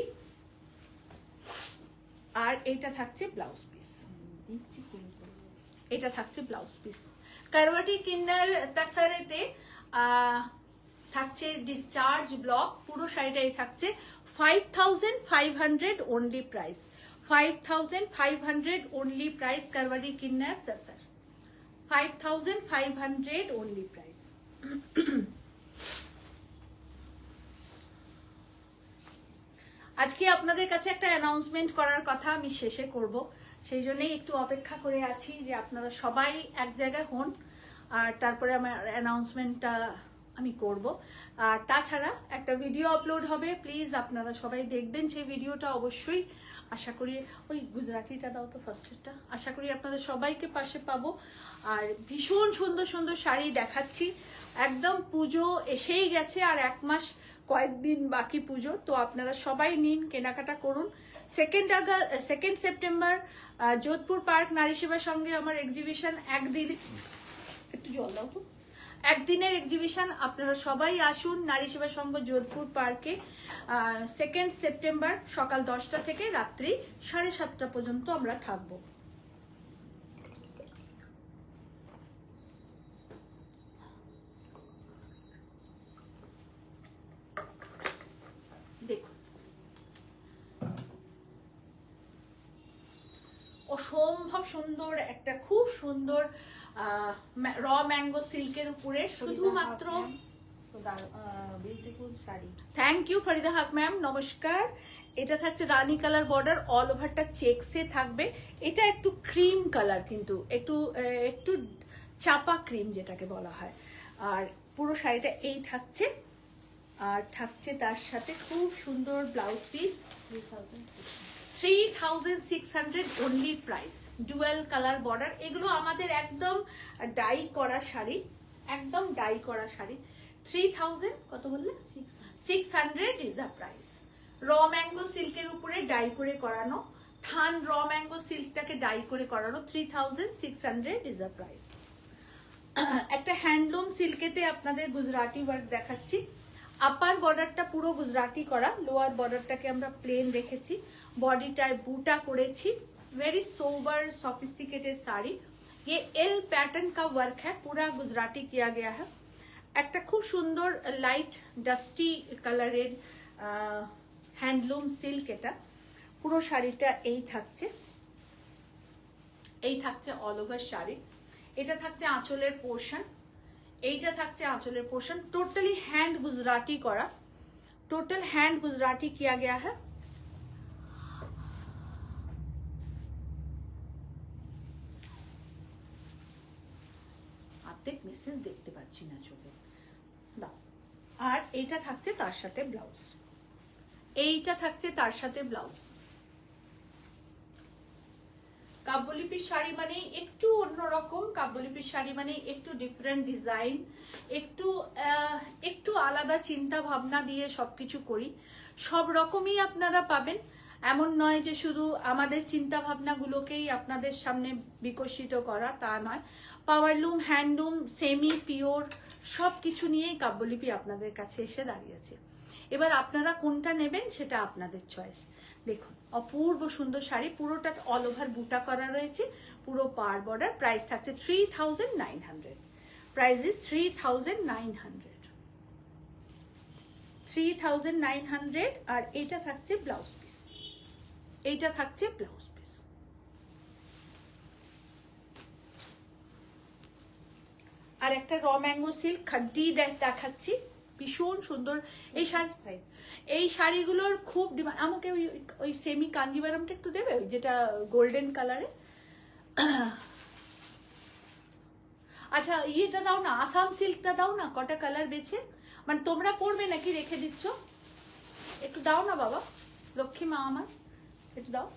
আর এটা থাকছে ব্লাউজ পিস। এটা থাকছে ব্লাউজ পিস। কারওয়াটি কিন্নার তাসারেতে থাকছে ডিসচার্জ ব্লক, পুরো শাড়িটাই থাকছে 5500 অনলি প্রাইস। 5500 অনলি প্রাইস কারওয়াটি কিন্নার তাসার, 5500 অনলি প্রাইস। আজকে আপনাদের কাছে একটা অ্যানাউন্সমেন্ট করার কথা আমি শেষে করব, সেই জন্যই একটু অপেক্ষা করে আছি যে আপনারা সবাই এক জায়গায় হন, আর তারপরে আমার অ্যানাউন্সমেন্টটা আমি করব। আর তাছাড়া একটা ভিডিও আপলোড হবে, প্লিজ আপনারা সবাই দেখবেন সেই ভিডিওটা অবশ্যই। আশা করি ওই গুজরাটিটা দাও তো, ফার্স্টেরটা। আশা করি আপনাদের সবাইকে পাশে পাবো। আর ভীষণ সুন্দর সুন্দর শাড়ি দেখাচ্ছি, একদম পুজো এসেই গেছে, আর 1 মাস কয়েকদিন বাকি পুজো, তো আপনারা সবাই নিন, কেনাকাটা করুন। 2 সেপ্টেম্বর যোধপুর পার্ক নারী সেবার সঙ্গে আমার এক্সিবিশন, একটু জল দাও তো, একদিনের এক্সিবিশন। আপনারা সবাই আসুন নারী সেবা সংঘ যোধপুর পার্কে। 2 সেপ্টেম্বর সকাল 10টা থেকে রাত্রি 7:30 পর্যন্ত আমরা থাকবো। দেখুন অসম্ভব সুন্দর একটা, খুব সুন্দর র ম্যাঙ্গো সিল্কের উপরে, শুধুমাত্র beautiful sari. Thank you Farida Haque ma'am, নমস্কার। এটা থাকছে রানী কালার বর্ডার, অল ওভারটা চেকসে থাকবে। এটা একটু ক্রিম কালার, কিন্তু একটু চাপা ক্রিম যেটাকে বলা হয়। আর পুরো শাড়িটা এই থাকছে, আর থাকছে তার সাথে খুব সুন্দর blouse piece. 3600 only price, dual colour border. এগুলো আমাদের একদম ডাই করা শাড়ি, একদম ডাই করা শাড়ি। 3000 কত বললে? 600 ইজ দ্য প্রাইস। র ম্যাঙ্গো সিল্কের উপরে ডাই করে করানো, থান র ম্যাঙ্গো সিল্কটাকে ডাই করে করানো। 3600 ইজ দ্য প্রাইস। একটা হ্যান্ডলুম সিল্কেতে আপনাদের গুজরাটি ওয়ার্ক দেখাচ্ছি। আপার বর্ডারটা পুরো গুজরাটি করা, লোয়ার বর্ডারটাকে আমরা প্লেন রেখেছি, বডিটায় বুটা করেছি। वेरी सोबर सॉफिस्टिकेटेड साड़ी, ये एल पैटर्न का वर्क है, पूरा गुजराती किया गया है। একটা খুব সুন্দর লাইট ডাস্টি কালারের হ্যান্ডলুম সিল্ক, এটা পুরো শাড়িটা এই থাকছে অল ওভার শাড়ি। এটা থাকছে আঁচলের পোর্শন, এইটা থাকছে আঁচলের পোর্শন। টোটালি হ্যান্ড गुजराती করা, টোটাল হ্যান্ড गुजराती किया गया है। মেসেজ দেখতে পাচ্ছি না চোখে দাও। আর এইটা থাকছে তার সাথে ব্লাউজ, এইটা থাকছে তার সাথে ব্লাউজ। কাব্যলিপির শাড়ি মানে একটু অন্যরকম, কাব্যলিপির শাড়ি মানে একটু ডিফারেন্ট ডিজাইন, একটু আলাদা চিন্তা ভাবনা দিয়ে সবকিছু করি। সব রকমই আপনারা পাবেন, এমন নয় যে শুধু আমাদের চিন্তা ভাবনাগুলোকেই আপনাদের সামনে বিকশিত করা, তা নয়। পাওয়ারলুম, হ্যান্ডলুম, সেমি পিওর সব কিছু নিয়েই কাব্যলিপি আপনাদের কাছে এসে দাঁড়িয়েছে। এবার আপনারা কোনটা নেবেন সেটা আপনাদের চয়েস। দেখুন অপূর্ব সুন্দর শাড়ি, পুরোটা অল ওভার বুটা করা রয়েছে, পুরো পার বর্ডার। প্রাইস থাকছে 3900, প্রাইস ইজ 3900, 3900। আর এইটা থাকছে ব্লাউজ পিস, এইটা থাকছে ব্লাউজ পিস। আর একটা র ম্যাঙ্গো সিল্ক খাড্ডি দেখাচ্ছি, ভীষণ সুন্দর এই শাড়িগুলোর খুব ডিমান্ড। আমাকে ওই সেমি কাঞ্জিভারামটা একটু দেবে, ওই যেটা গোল্ডেন কালারে। আচ্ছা ইয়েটা দাও না, আসাম সিল্কটা দাও না, কটা কালার বেছে। মানে তোমরা পরবে নাকি রেখে দিচ্ছ? একটু দাও না বাবা, লক্ষ্মী মা আমার, একটু দাও।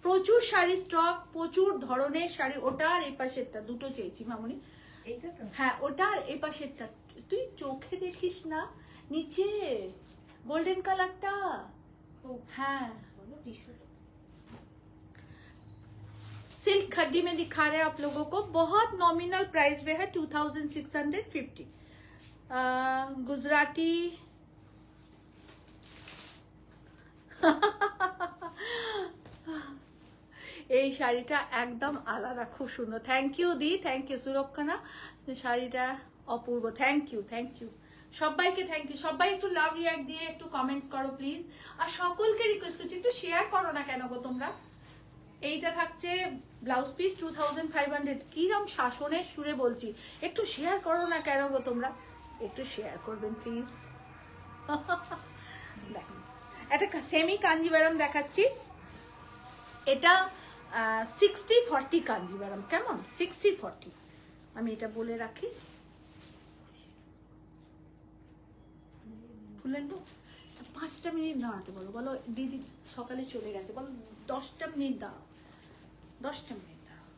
প্রচুর শাড়ি স্টক, প্রচুর ধরনের শাড়ি। ওটা আর এই পাশেরটা দুটো চেয়েছি মামুনি। হ্যাঁ ওটা আর এই পাশেরটা, তুই চোখে দেখিস না, নিচে গোল্ডেন কালারটা। हाँ सिल्क खड्डी में दिखा रहे हैं आप लोगों को, बहुत नॉमिनल प्राइस में है 2650। गुजराती এই শাড়িটা একদম আলাদা, খুব সুন্দর। Thank you di, thank you Surakshana, শাড়িটা অপূর্ব। থ্যাংক ইউ, থ্যাংক ইউ সবাইকে, থ্যাংক ইউ। সবাই একটু লাভ রিয়াক্ট দিয়ে একটু কমেন্টস করো প্লিজ। আর সকলকে রিকোয়েস্ট করছি একটু শেয়ার করো না কেন গো তোমরা। এইটা থাকছে ব্লাউজ পিস 2500। কিরম শাসনের সুরে বলছি, একটু শেয়ার করো না কেন গো তোমরা, একটু শেয়ার করবেন প্লিজ। একটা সেমি কাঞ্জিভারাম দেখাচ্ছি, এটা 60-40 কাঞ্জিভারাম, কেমন 60-40 আমি এটা বলে রাখি। ফুলের লোক 5টা মিনিট দাঁড়াতে বলো, বলো দিদি সকালে চলে গেছে, বলো 10টা মিনিট দাঁড়াও, 10টা মিনিট দাঁড়াও।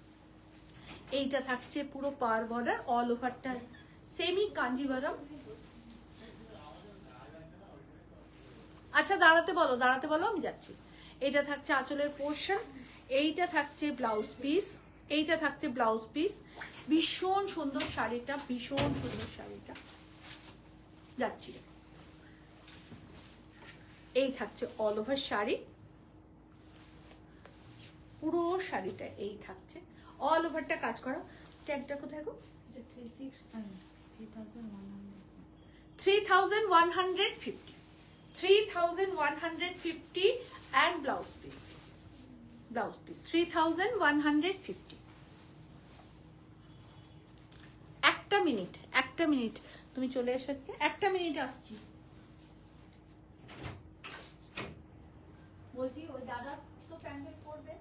এইটা থাকছে পুরো পার বর্ডার, অল ওভারটা সেমি কাঞ্জিভারাম। আচ্ছা দাঁড়াতে বলো, দাঁড়াতে বলো, আমি যাচ্ছি। এইটা থাকছে আঁচলের পোর্শন, এইটা থাকছে ব্লাউজ পিস, এইটা থাকছে ব্লাউজ পিস। ভীষণ সুন্দর শাড়িটা, ভীষণ সুন্দর শাড়িটা। যাচ্ছি, এই থাকছে অল ওভার শাড়ি, পুরো শাড়িটা এই থাকছে অল ওভারটা কাজ করা। ট্যাগটা কোথায় গো? 3150, 3150 and blouse piece, blouse piece 3150। একটা মিনিট, একটা মিনিট তুমি চলে এসো, একটা মিনিট আসছি। বলছি ওই দাদা তো প্যান্ডেল করবে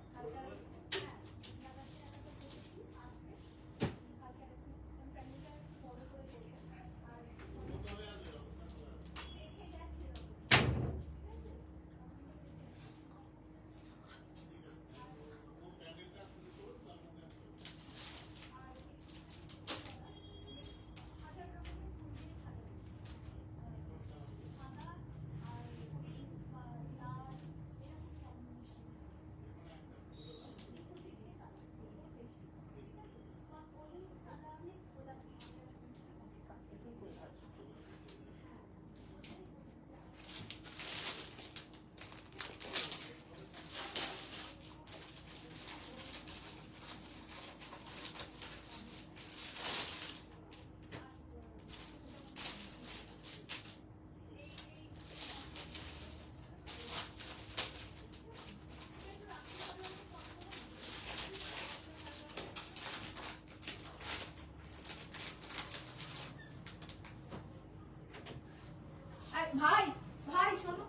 ভাই, ভাই শোনো,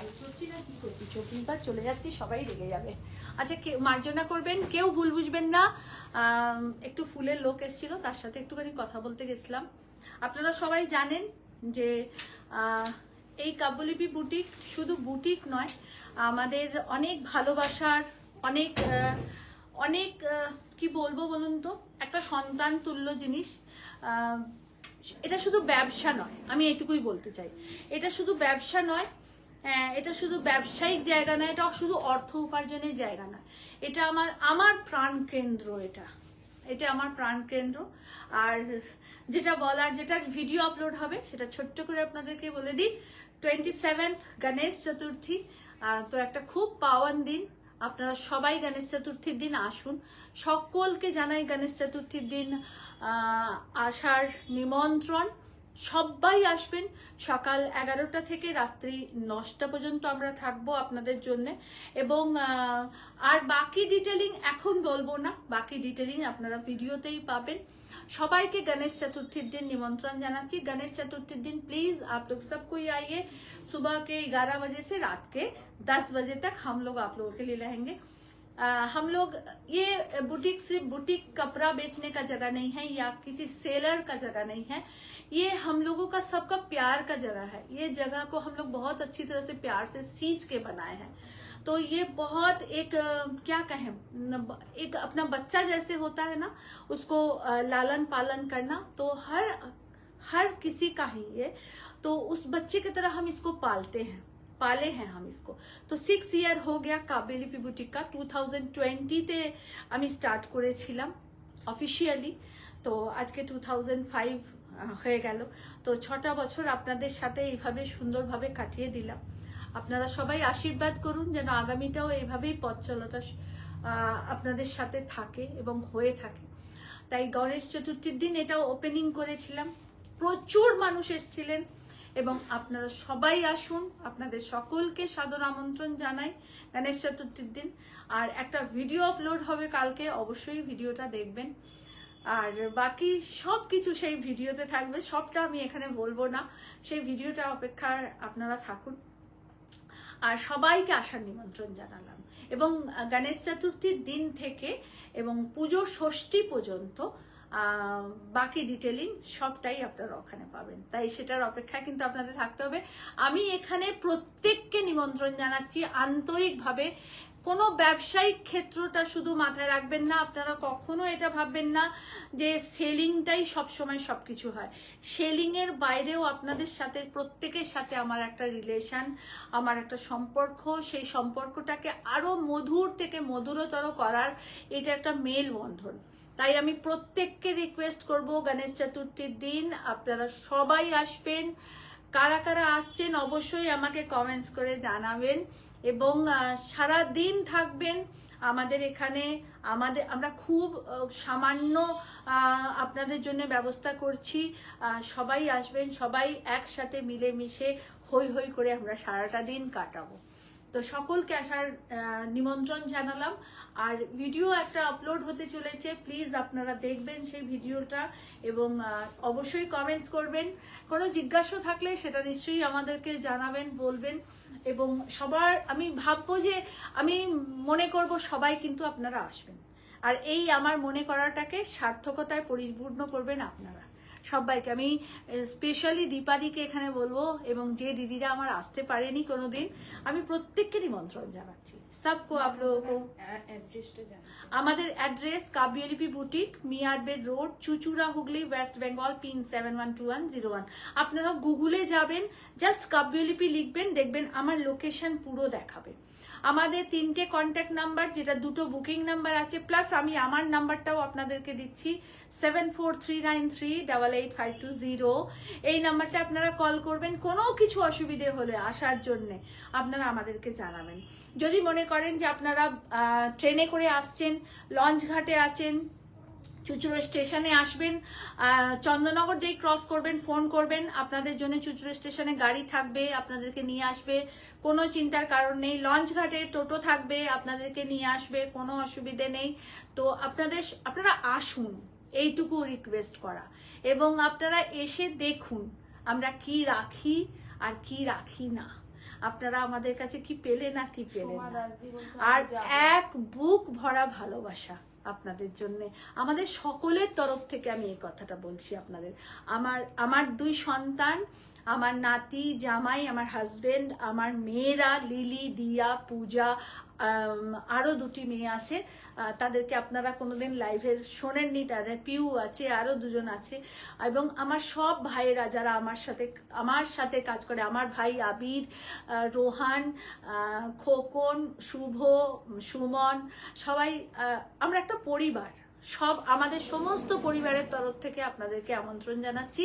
লাইভ করছি না কি করছি, 24 বার চলে যাচ্ছি, সবাই রেগে যাবে। আচ্ছা, কেউ মার্জনা করবেন, কেউ ভুল বুঝবেন না। একটু ফুলের লোক এসেছিল, তার সাথে একটুখানি কথা বলতে গেছিলাম। আপনারা সবাই জানেন যে এই কাব্যলিপি বুটিক শুধু বুটিক নয়, আমাদের অনেক ভালোবাসার, অনেক অনেক কি বলবো বলুন তো, একটা সন্তান তুল্য জিনিস। এটা শুধু ব্যবসা নয়, আমি এটুকুই বলতে চাই। এটা শুধু ব্যবসা নয়, এটা শুধু ব্যবসায়িক জায়গা নয়, এটা শুধু অর্থ উপার্জনের জায়গা নয়, এটা আমার প্রাণ কেন্দ্র। এটা আমার প্রাণ কেন্দ্র। আর যেটা বলার, যেটা ভিডিও আপলোড হবে সেটা ছোট্ট করে আপনাদেরকে বলে দিই। 27th গণেশ চতুর্থী, তো একটা খুব পাওয়ান দিন। আপনারা সবাই গণেশ চতুর্থীর দিন আসুন। সকলকে জানাই গণেশ চতুর্থীর দিন আসার নিমন্ত্রণ। সবাই আসবেন। সকাল 11টা থেকে রাত্রি 9টা পর্যন্ত আমরা থাকবো আপনাদের জন্য। এবং আর বাকি ডিটেলিং এখন বলবো না, বাকি ডিটেলিং আপনারা ভিডিওতেই পাবেন। সবাইকে गणेश चतुर्थी दिन निमंत्रण जानाची। गणेश चतुर्थी दिन प्लीज आप लोग सब कोई आइए। सुबह के 11 बजे से रात के 10 बजे तक हम लोग आप लोगों के लिए रहेंगे। हम लोग ये बुटीक सिर्फ बुटीक कपड़ा बेचने का जगह नहीं है या किसी सेलर का जगह नहीं है, ये हम लोगों का सबका प्यार का जगह है। ये जगह को हम लोग बहुत अच्छी तरह से प्यार से सींच के बनाए हैं। तो ये बहुत एक क्या कहें, एक अपना बच्चा जैसे होता है ना, उसको लालन पालन करना, तो हर किसी का ही ये, तो उस बच्चे की तरह हम इसको पाले हैं हम इसको। तो 6 ইয়ার हो गया কাব্যলিপি বুটিক का। 2020 আমি স্টার্ট করেছিলাম অফিসিয়ালি, তো আজকে 2005 হয়ে গেল। তো 6টা বছর আপনাদের সাথে এইভাবে সুন্দরভাবে কাটিয়ে দিলাম। আপনারা সবাই আশীর্বাদ করুন যেন আগামীটাও এইভাবেই পথ চলাটা আপনাদের সাথে থাকে এবং হয়ে থাকে। তাই গণেশ চতুর্থীর দিন এটা ওপেনিং করেছিলাম, প্রচুর মানুষ এসেছিলেন এবং আপনারা সবাই আসুন। আপনাদের সকলকে সাদর আমন্ত্রণ জানাই গণেশ চতুর্থীর দিন। আর একটা ভিডিও আপলোড হবে কালকে, অবশ্যই ভিডিওটা দেখবেন। আর বাকি সব কিছু সেই ভিডিওতে থাকবে, সবটা আমি এখানে বলবো না, সেই ভিডিওটা অপেক্ষায় আপনারা থাকুন। আর সবাইকে আসার নিমন্ত্রণ জানালাম। এবং গণেশ চতুর্থীর দিন থেকে এবং পুজোর ষষ্ঠী পর্যন্ত বাকি ডিটেলিং সবটাই আপনারা ওখানে পাবেন। তাই সেটার অপেক্ষায় কিন্তু আপনাদের থাকতে হবে। আমি এখানে প্রত্যেককে নিমন্ত্রণ জানাচ্ছি আন্তরিকভাবে। কোনো ব্যবসায়িক ক্ষেত্রটা শুধু মাথায় রাখবেন না, আপনারা কখনো এটা ভাববেন না যে সেলিংটাই সবসময় সবকিছু হয়। সেলিংয়ের বাইরেও আপনাদের সাথে, প্রত্যেকের সাথে আমার একটা রিলেশন, আমার একটা সম্পর্ক, সেই সম্পর্কটাকে আরো মধুর থেকে মধুরতর করার এটা একটা মেলবন্ধন। তাই আমি প্রত্যেককে রিকোয়েস্ট করব গণেশ চতুর্থীর দিন আপনারা সবাই আসবেন। কারা কারা আসছেন অবশ্যই আমাকে কমেন্টস করে জানাবেন এবং সারা দিন থাকবেন আমাদের এখানে। আমরা খুব সামান্য আপনাদের জন্য ব্যবস্থা করছি। সবাই আসবেন, সবাই একসাথে মিলেমিশে হই হই করে আমরা সারাটা দিন কাটাবো। তো সকলকে আসার নিমন্ত্রণ জানালাম। আর ভিডিও একটা আপলোড হতে চলেছে, প্লিজ আপনারা দেখবেন সেই ভিডিওটা এবং অবশ্যই কমেন্টস করবেন। কোনো জিজ্ঞাসা থাকলে সেটা নিশ্চয়ই আমাদেরকে জানাবেন, বলবেন। এবং সবার আমি ভাববো যে আমি মনে করব সবাই কিন্তু আপনারা আসবেন। আর এই আমার মনে করাটাকে সার্থকতায় পরিপূর্ণ করবেন আপনারা সবাইকে। আমি স্পেশালি দীপাদিকে এখানে বলবো এবং যে দিদিরা আমার আসতে পারেনি কোনোদিন, আমি প্রত্যেককে নিমন্ত্রণ জানাচ্ছি। সবকো আপ লোগো অ্যাড্রেসটা জানাচ্ছি। আমাদের অ্যাড্রেস কাব্যলিপি বুটিক, মিয়ারবেড রোড, চুচুড়া, হুগলি, ওয়েস্ট বেঙ্গল, পিন 712101। আপনারা গুগলে যাবেন, জাস্ট কাব্যলিপি লিখবেন, দেখবেন আমার লোকেশন পুরো দেখাবে। আমাদের 3টে কন্ট্যাক্ট নাম্বার, যেটা 2টো বুকিং নাম্বার আছে, প্লাস আমি আমার নাম্বারটাও আপনাদেরকে দিচ্ছি 7439388520। এই নাম্বারটা আপনারা কল করবেন। কোনো কিছু অসুবিধে হলে আসার জন্যে আপনারা আমাদেরকে জানাবেন। যদি মনে করেন যে আপনারা ট্রেনে করে আসছেন, লঞ্চ ঘাটে আছেন, চুচুড়া স্টেশনে আসবেন, চন্দননগর যেই ক্রস করবেন ফোন করবেন, আপনাদের জন্য চুচুড়া স্টেশনে গাড়ি থাকবে, আপনাদেরকে নিয়ে আসবে, কোনো চিন্তার কারণ নেই। লঞ্চ ঘাটে টোটো থাকবে, আপনাদেরকে নিয়ে আসবে, কোনো অসুবিধে নেই। তো আপনারা আসুন, এইটুকু রিকোয়েস্ট করা। এবং আপনারা এসে দেখুন আমরা কি রাখি আর কি রাখি না। আপনারা আমাদের কাছে কি পেলেন আর কি পেলেন সোমা না। দাসদি বলছে আর আমি যাবো। এক বুক ভরা ভালোবাসা আপনাদের জন্য, আমাদের সকলের তরফ থেকে আমি এই কথাটা বলছি আপনাদের। আমার 2 সন্তান, আমার নাতি, জামাই, আমার হাজবেন্ড, আমার মেয়েরা লিলি, দিয়া, পূজা, আরও 2টি মেয়ে আছে, তাদেরকে আপনারা কোনোদিন লাইভে শোনেননি, তাদের পিউ আছে, আরও 2জন আছে, এবং আমার সব ভাইয়েরা যারা আমার সাথে কাজ করে, আমার ভাই আবির, রোহান, খোকন, শুভ, সুমন, সবাই আমরা একটা পরিবার। আমাদের সমস্ত পরিবারের তরফ থেকে আপনাদেরকে আমন্ত্রণ জানাচ্ছি।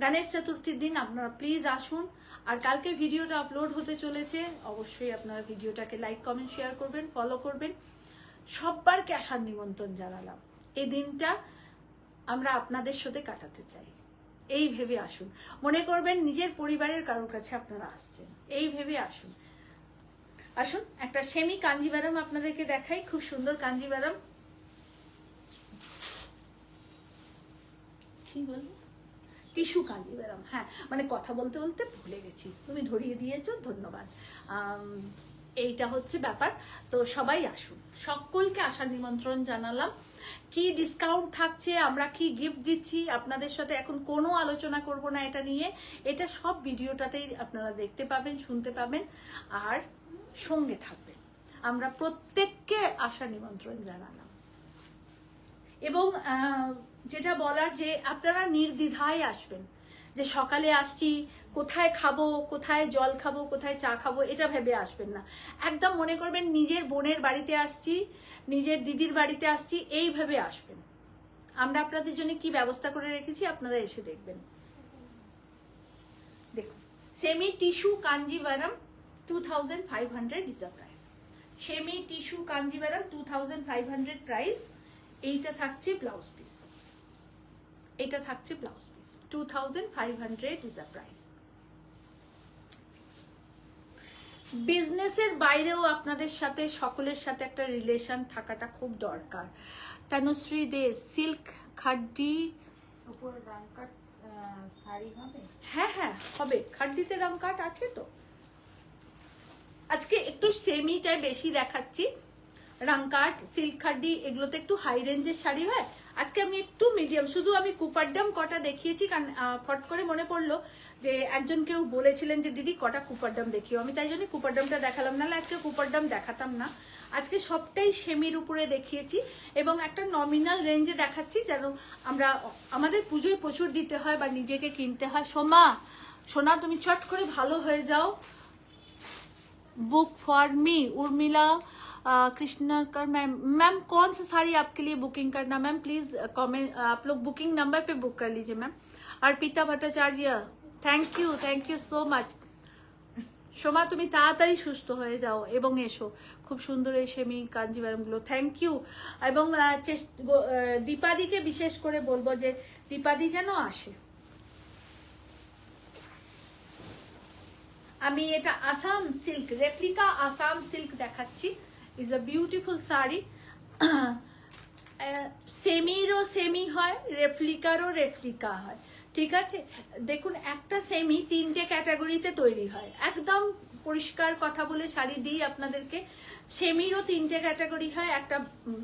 গণেশ চতুর্থীর দিন আপনারা প্লিজ আসুন। আর কালকে ভিডিওটা আপলোড হতে চলেছে, অবশ্যই আপনারা ভিডিওটাকে লাইক, কমেন্ট, শেয়ার করবেন, ফলো করবেন। সব্বারকে আসার নিমন্ত্রণ জানালাম। এই দিনটা আমরা আপনাদের সাথে কাটাতে চাই, এই ভেবে আসুন। মনে করবেন নিজের পরিবারের কারোর কাছে আপনারা আসছেন, এই ভেবে আসুন। আসুন একটা সেমি কাঞ্জিভারাম আপনাদেরকে দেখাই, খুব সুন্দর কাঞ্জিভারাম। কি বলবো, টিস্যু কাঞ্জিভারাম, হ্যাঁ মানে কথা বলতে বলতে ভুলে গেছি, তুমি ধরিয়ে দিয়েছো, ধন্যবাদ। এইটা হচ্ছে ব্যাপার। তো সবাই আসুন, সকলকে আসার নিমন্ত্রণ জানালাম। কি ডিসকাউন্ট থাকছে, আমরা কি গিফট দিচ্ছি আপনাদের সাথে এখন কোনো আলোচনা করব না এটা নিয়ে, এটা সব ভিডিওটাতেই আপনারা দেখতে পাবেন, শুনতে পাবেন, আর সঙ্গে থাকবেন। আমরা প্রত্যেককে আসার নিমন্ত্রণ জানালাম। এবং যেটা বলার যে আপনারা নির্দ্বিধায় আসবেন, যে সকালে আসছি কোথায় খাবো, কোথায় জল খাবো, কোথায় চা খাবো, এটা ভেবে আসবেন না। একদম মনে করবেন নিজের বোনের বাড়িতে আসছি, নিজের দিদির বাড়িতে আসছি, এই ভেবে আসবেন। আমরা আপনাদের জন্য কি ব্যবস্থা করে রেখেছি আপনারা এসে দেখবেন। দেখুন, semi tissue Kanjivaram 2500 is the price. Semi tissue Kanjivaram 2500 price. এইটা থাকছে ব্লাউজ পিস, এটা থাকছে blouse piece, 2500 is the price. বিজনেসের বাইরেও আপনাদের সাথে সকলের সাথে একটা রিলেশন থাকাটা খুব দরকার। তনুশ্রী দে, সিল্ক খাড্ডি উপরে রামকাট শাড়ি হবে? হ্যাঁ হ্যাঁ হবে, খাড্ডিতে রামকাট আছে তো। আজকে একটু সেমিটাই বেশি দেখাচ্ছি, রামকাট, সিল্ক খাড্ডি এগুলোতে একটু হাই রেঞ্জের শাড়ি হয়। আজকে আমি একটু মিডিয়াম, শুধু আমি কুপারডাম কটা দেখিয়েছি, কারণ ফট করে মনে পড়লো যে একজন কেউ বলেছিলেন যে দিদি কটা কুপারডাম দেখিও, আমি তাই জন্য কুপারডামটা দেখালাম, নাহলে আজকে কুপারডাম দেখাতাম না। আজকে সবটাই সেমির উপরে দেখিয়েছি এবং একটা নমিনাল রেঞ্জে দেখাচ্ছি, যেন আমাদের পুজোয় প্রচুর দিতে হয় বা নিজেকে কিনতে হয়। সোনা তুমি চট করে ভালো হয়ে যাও। Book for me Urmila Krishnakar ma'am कौन सा साड़ी आपके लिए बुकिंग करना मैम, प्लीज कमेंट, आप लोग बुकिंग नंबर पे बुक कर लीजिए ma'am. Arpita Bhattacharya, thank you सो माच। সোমা তুমি তাড়াতাড়ি সুস্থ হয়ে যাও এবং এসো, খুব সুন্দর এই সেমি কাঞ্জিভারামগুলো, থ্যাংক ইউ। এবং দীপাদিকে বিশেষ করে বলবো যে দীপাদি যেন আসে। আমি এটা Assam silk, replica Assam silk দেখাচ্ছি, ইজ আ বিউটিফুল শাড়ি। সেমিরও সেমি হয়, রেপ্লিকারও রেপ্লিকা হয়, ঠিক আছে। দেখুন একটা সেমি 3টে ক্যাটাগরিতে তৈরি হয়, একদম পরিষ্কার কথা বলে শাড়ি দিই আপনাদেরকে। সেমিরও 3টে ক্যাটাগরি হয়, একটা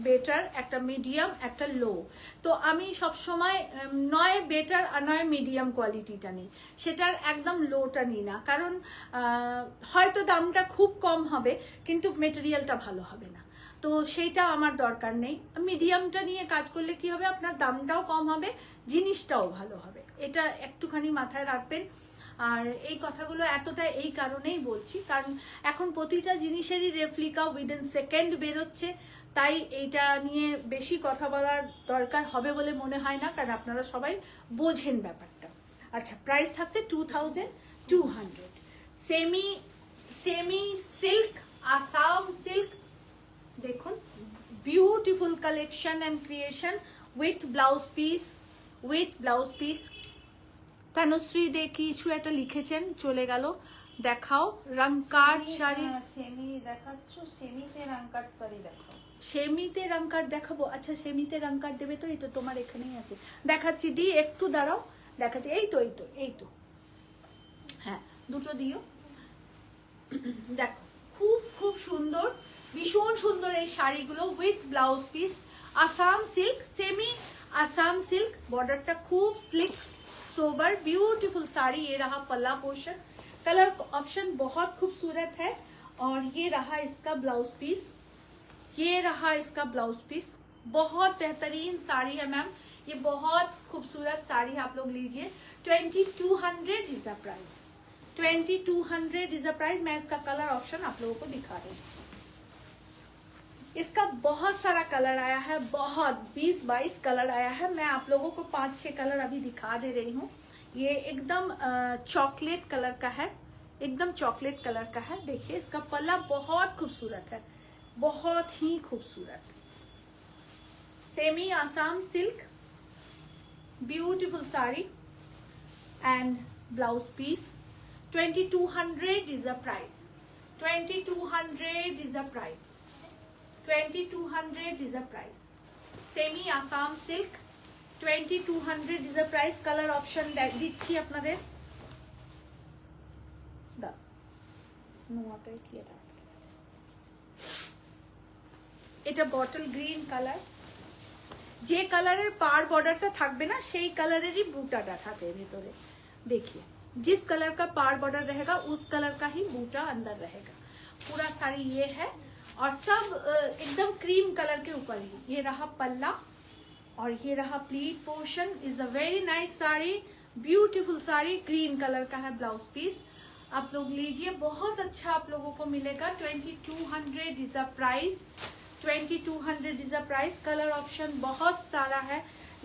বেটার, একটা মিডিয়াম, একটা লো। তো আমি সবসময় নয় বেটার আর নয় মিডিয়াম কোয়ালিটিটা নিই, সেটার একদম লোটা নিই না, কারণ হয়তো দামটা খুব কম হবে কিন্তু মেটেরিয়ালটা ভালো হবে না, তো সেইটা আমার দরকার নেই। মিডিয়ামটা নিয়ে কাজ করলে কি হবে, আপনার দামটাও কম হবে, জিনিসটাও ভালো হবে, এটা একটুখানি মাথায় রাখবেন। আর এই কথাগুলো এতটা এই কারণেই বলছি, কারণ এখন প্রতিটা জিনিসেরই রেপ্লিকা উইদিন সেকেন্ড বেরোচ্ছে, তাই এইটা নিয়ে বেশি কথা বলার দরকার হবে বলে মনে হয় না, কারণ আপনারা সবাই বোঝেন ব্যাপারটা। আচ্ছা, প্রাইস থাকছে 2200। সেমি সিল্ক, আসাম সিল্ক, দেখুন beautiful collection and creation with blouse piece. Tanushree Dey কিছু একটা লিখেছেন, চলে গেল, দেখাও। রামকাট শাড়ি সেমি দেখাচ্ছ, সেমিতে রামকাট শাড়ি দেখাও। সেমিতে রামকাট দেখাবো, আচ্ছা সেমিতে রামকাট দেবে তো, এটা তোমার এখানেই আছে, দেখাচ্ছি, দি একটু দাঁড়াও, দেখাচ্ছি, এই তো হ্যাঁ দুটো দিও। দেখো খুব খুব সুন্দর, ভীষণ সুন্দর এই শাড়িগুলো with blouse piece, Assam silk, semi Assam silk, बॉर्डरটা খুব स्लिक सोबर ब्यूटीफुल साड़ी। ये रहा पल्ला पोर्शन, कलर ऑप्शन बहुत खूबसूरत है। और ये रहा इसका ब्लाउज पीस, ये रहा इसका ब्लाउज पीस। बहुत बेहतरीन साड़ी है मैम, ये बहुत खूबसूरत साड़ी आप लोग लीजिए। 2200 is the price, 2200 is the price. मैं इसका कलर ऑप्शन आप लोगों को दिखा रही हूँ। इसका बहुत सारा कलर आया है, बहुत 20-22 कलर आया है। मैं आप लोगों को 5-6 कलर अभी दिखा दे रही हूँ। ये एकदम चॉकलेट कलर का है, एकदम चॉकलेट कलर का है। देखिए इसका पल्ला बहुत खूबसूरत है, बहुत ही खूबसूरत। सेमी Assam silk, beautiful sari and blouse piece. 2200 is the price, 2200 is the price, 2200 is the price. Semi Assam silk, 2200 is the price. Color option দিচ্ছি আপনাদের। দা নোয়াটাই কি এটা বটল গ্রিন কালার। যে কালারের পার বর্ডারটা থাকবে না সেই কালারেরই बूटाটা থাকে ভিতরে। देखिए जिस कलर का पार बॉर्डर रहेगा उस कलर का ही बूटा अंदर रहेगा। पूरा साड़ी ये है और सब एकदम क्रीम कलर के ऊपर ही। ये रहा पल्ला और ये रहा pleat portion. Is a very nice sari, beautiful sari, green colour का है ब्लाउज पीस। आप लोग लीजिए, बहुत अच्छा आप लोगों को मिलेगा। 2200 is a price, 2200 is a price. Colour option बहुत सारा है।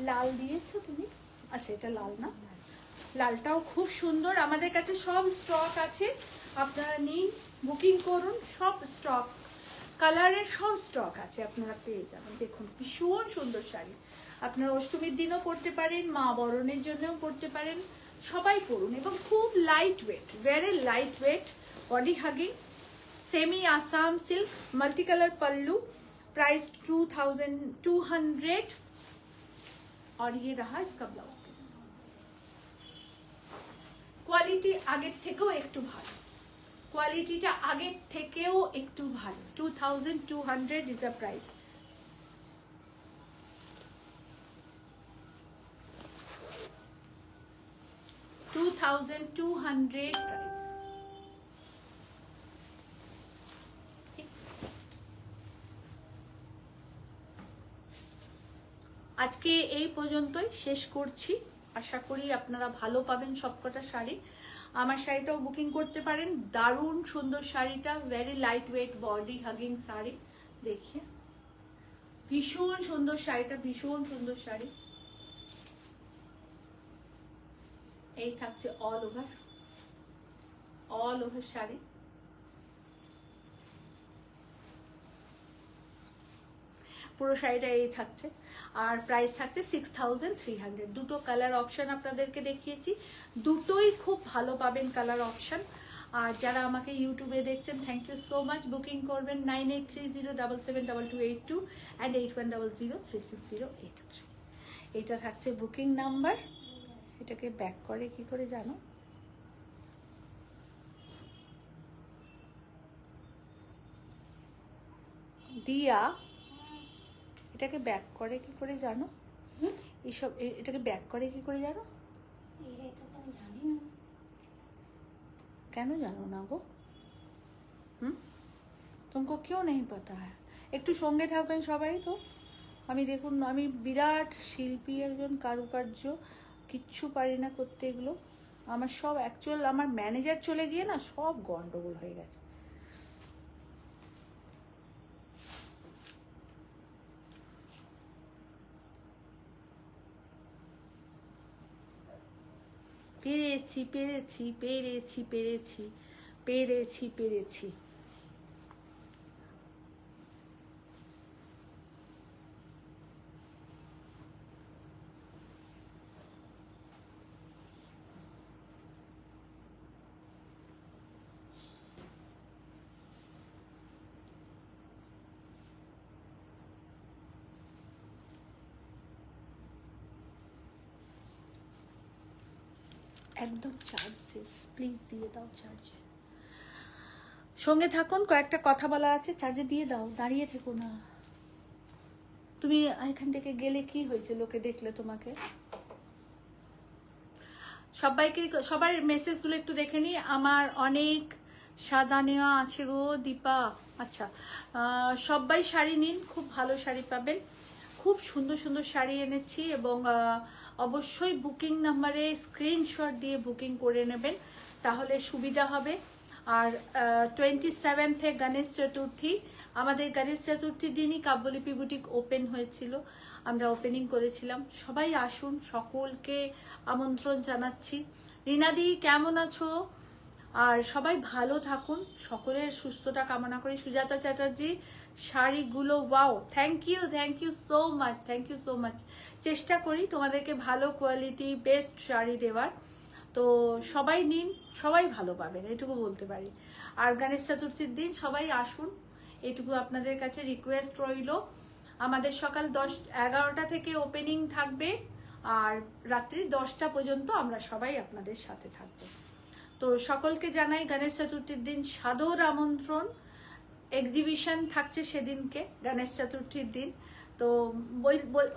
लाल दिएছো তুমি? আচ্ছা এটা লাল না, লালটাও খুব সুন্দর। আমাদের কাছে সব স্টক আছে, আপনারা নিন, বুকিং করুন। সব স্টক কালারের সব স্টক আছে, আপনারা পেয়ে যাবেন। দেখুন ভীষণ সুন্দর শাড়ি, আপনারা অষ্টমীর দিনও পরতে পারেন, মা বরণের জন্যও পরতে পারেন, সবাই পরুন। এবং খুব light weight, very light weight, body hugging. Semi Assam silk, multi colour pallu, price 2200। और ये रहा इसका ब्लाउज पीस। কোয়ালিটি আগের থেকেও একটু ভালো, কোয়ালিটিটা আগের থেকেও একটু ভালো। 2200 ইজ আ প্রাইস। প্রাইস। আজকে এই পর্যন্তই শেষ করছি। আশা করি আপনারা ভালো পাবেন সবকটা শাড়ি। আমার শাড়িটাও বুকিং করতে পারেন। দারুণ সুন্দর শাড়িটা, very light weight body hugging sari. দেখিয়ে ভীষণ সুন্দর শাড়িটা, ভীষণ সুন্দর শাড়ি। এই থাকছে অল ওভার শাড়ি। পুরো শাড়িটা এই থাকছে। আর প্রাইস থাকছে 6300। দুটো কালার অপশন আপনাদেরকে দেখিয়েছি, দুটোই খুব ভালো পাবেন কালার অপশন। আর যারা আমাকে ইউটিউবে দেখছেন, thank you so much. Booking করবেন 9830772282 অ্যান্ড 8100360883। এটা থাকছে বুকিং নাম্বার। এটাকে ব্যাক করে কি করে জানো? দিয়া এটাকে ব্যাক করে কি করে জানো? এইসব এটাকে ব্যাক করে কি করে জানো? কেন জানো না গো? तुमको क्यों नहीं पता है? একটু সঙ্গে থাকবেন সবাই। তো আমি দেখুন, আমি বিরাট শিল্পী একজন, কারুকার্য কিচ্ছু পারি না করতে এগুলো। আমার সব অ্যাকচুয়াল আমার ম্যানেজার চলে গিয়ে না সব গন্ডগোল হয়ে গেছে। পেরেছি পেরেছি পেরেছি পেরেছি পেরেছি পেরেছি। একদম চার্জ শেষ, প্লিজ দিয়ে দাও চার্জে। সঙ্গে থাকুন, কয়েকটা কথা বলা আছে। চার্জে দিয়ে দাও, দাঁড়িয়ে থেকো না। তুমি এখান থেকে গেলে কি হয়েছে, লোকে দেখলে তোমাকে? সবাইকে, সবার মেসেজগুলো একটু দেখে নি। আমার অনেক সাদা নেওয়া আছে গো দীপা। আচ্ছা, সবাই শাড়ি নিন, খুব ভালো শাড়ি পাবেন, খুব সুন্দর সুন্দর শাড়ি এনেছি। এবং অবশ্যই বুকিং নাম্বারে স্ক্রিনশট দিয়ে বুকিং করে নেবেন, তাহলে সুবিধা হবে। আর 27 গণেশ চতুর্থী, আমাদের গণেশ চতুর্থীর দিনই কাব্যলিপি বুটিক ওপেন হয়েছিল, আমরা ওপেনিং করেছিলাম। সবাই আসুন, সকলকে আমন্ত্রণ জানাচ্ছি। রিনাদি কেমন আছো? আর সবাই ভালো থাকুন, সকলের সুস্থতা কামনা করি। সুজাতা চ্যাটার্জি, শাড়িগুলো wow, thank you so much, thank you so much. চেষ্টা করি তোমাদেরকে ভালো কোয়ালিটি বেস্ট শাড়ি দেওয়ার। তো সবাই নিন, সবাই ভালো পাবেন, এটুকু বলতে পারি। আর গণেশ চতুর্থীর দিন সবাই আসুন, এটুকু আপনাদের কাছে রিকোয়েস্ট রইল। আমাদের সকাল 11টা থেকে ওপেনিং থাকবে, আর রাত্রি 10টা পর্যন্ত আমরা সবাই আপনাদের সাথে থাকবো। তো সকলকে জানাই গণেশ চতুর্থীর দিন সাদর আমন্ত্রণ। এক্সিবিশন থাকছে সেদিনকে, গণেশ চতুর্থীর দিন। তো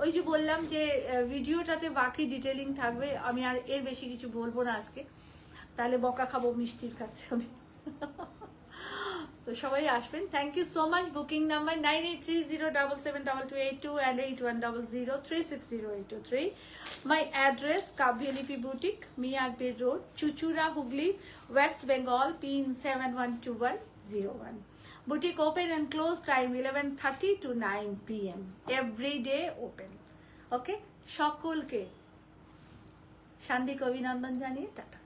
ওই যে বললাম যে ভিডিওটাতে বাকি ডিটেলিং থাকবে, আমি আর এর বেশি কিছু বলবো না আজকে, তাহলে বকা খাবো মিষ্টির কাছে আমি। তো সবাই আসবেন, thank you so much. Booking number 9830772282 and 8100360823. My address Kabyalipi Boutique, Miyarbir Road, Chuchura, Hooghly, West Bengal, PIN 712101. Boutique open and close time 11:30 to 9 PM. Every day open. Okay? সকলকে শান্তিক অভিনন্দন জানিয়ে টাটা।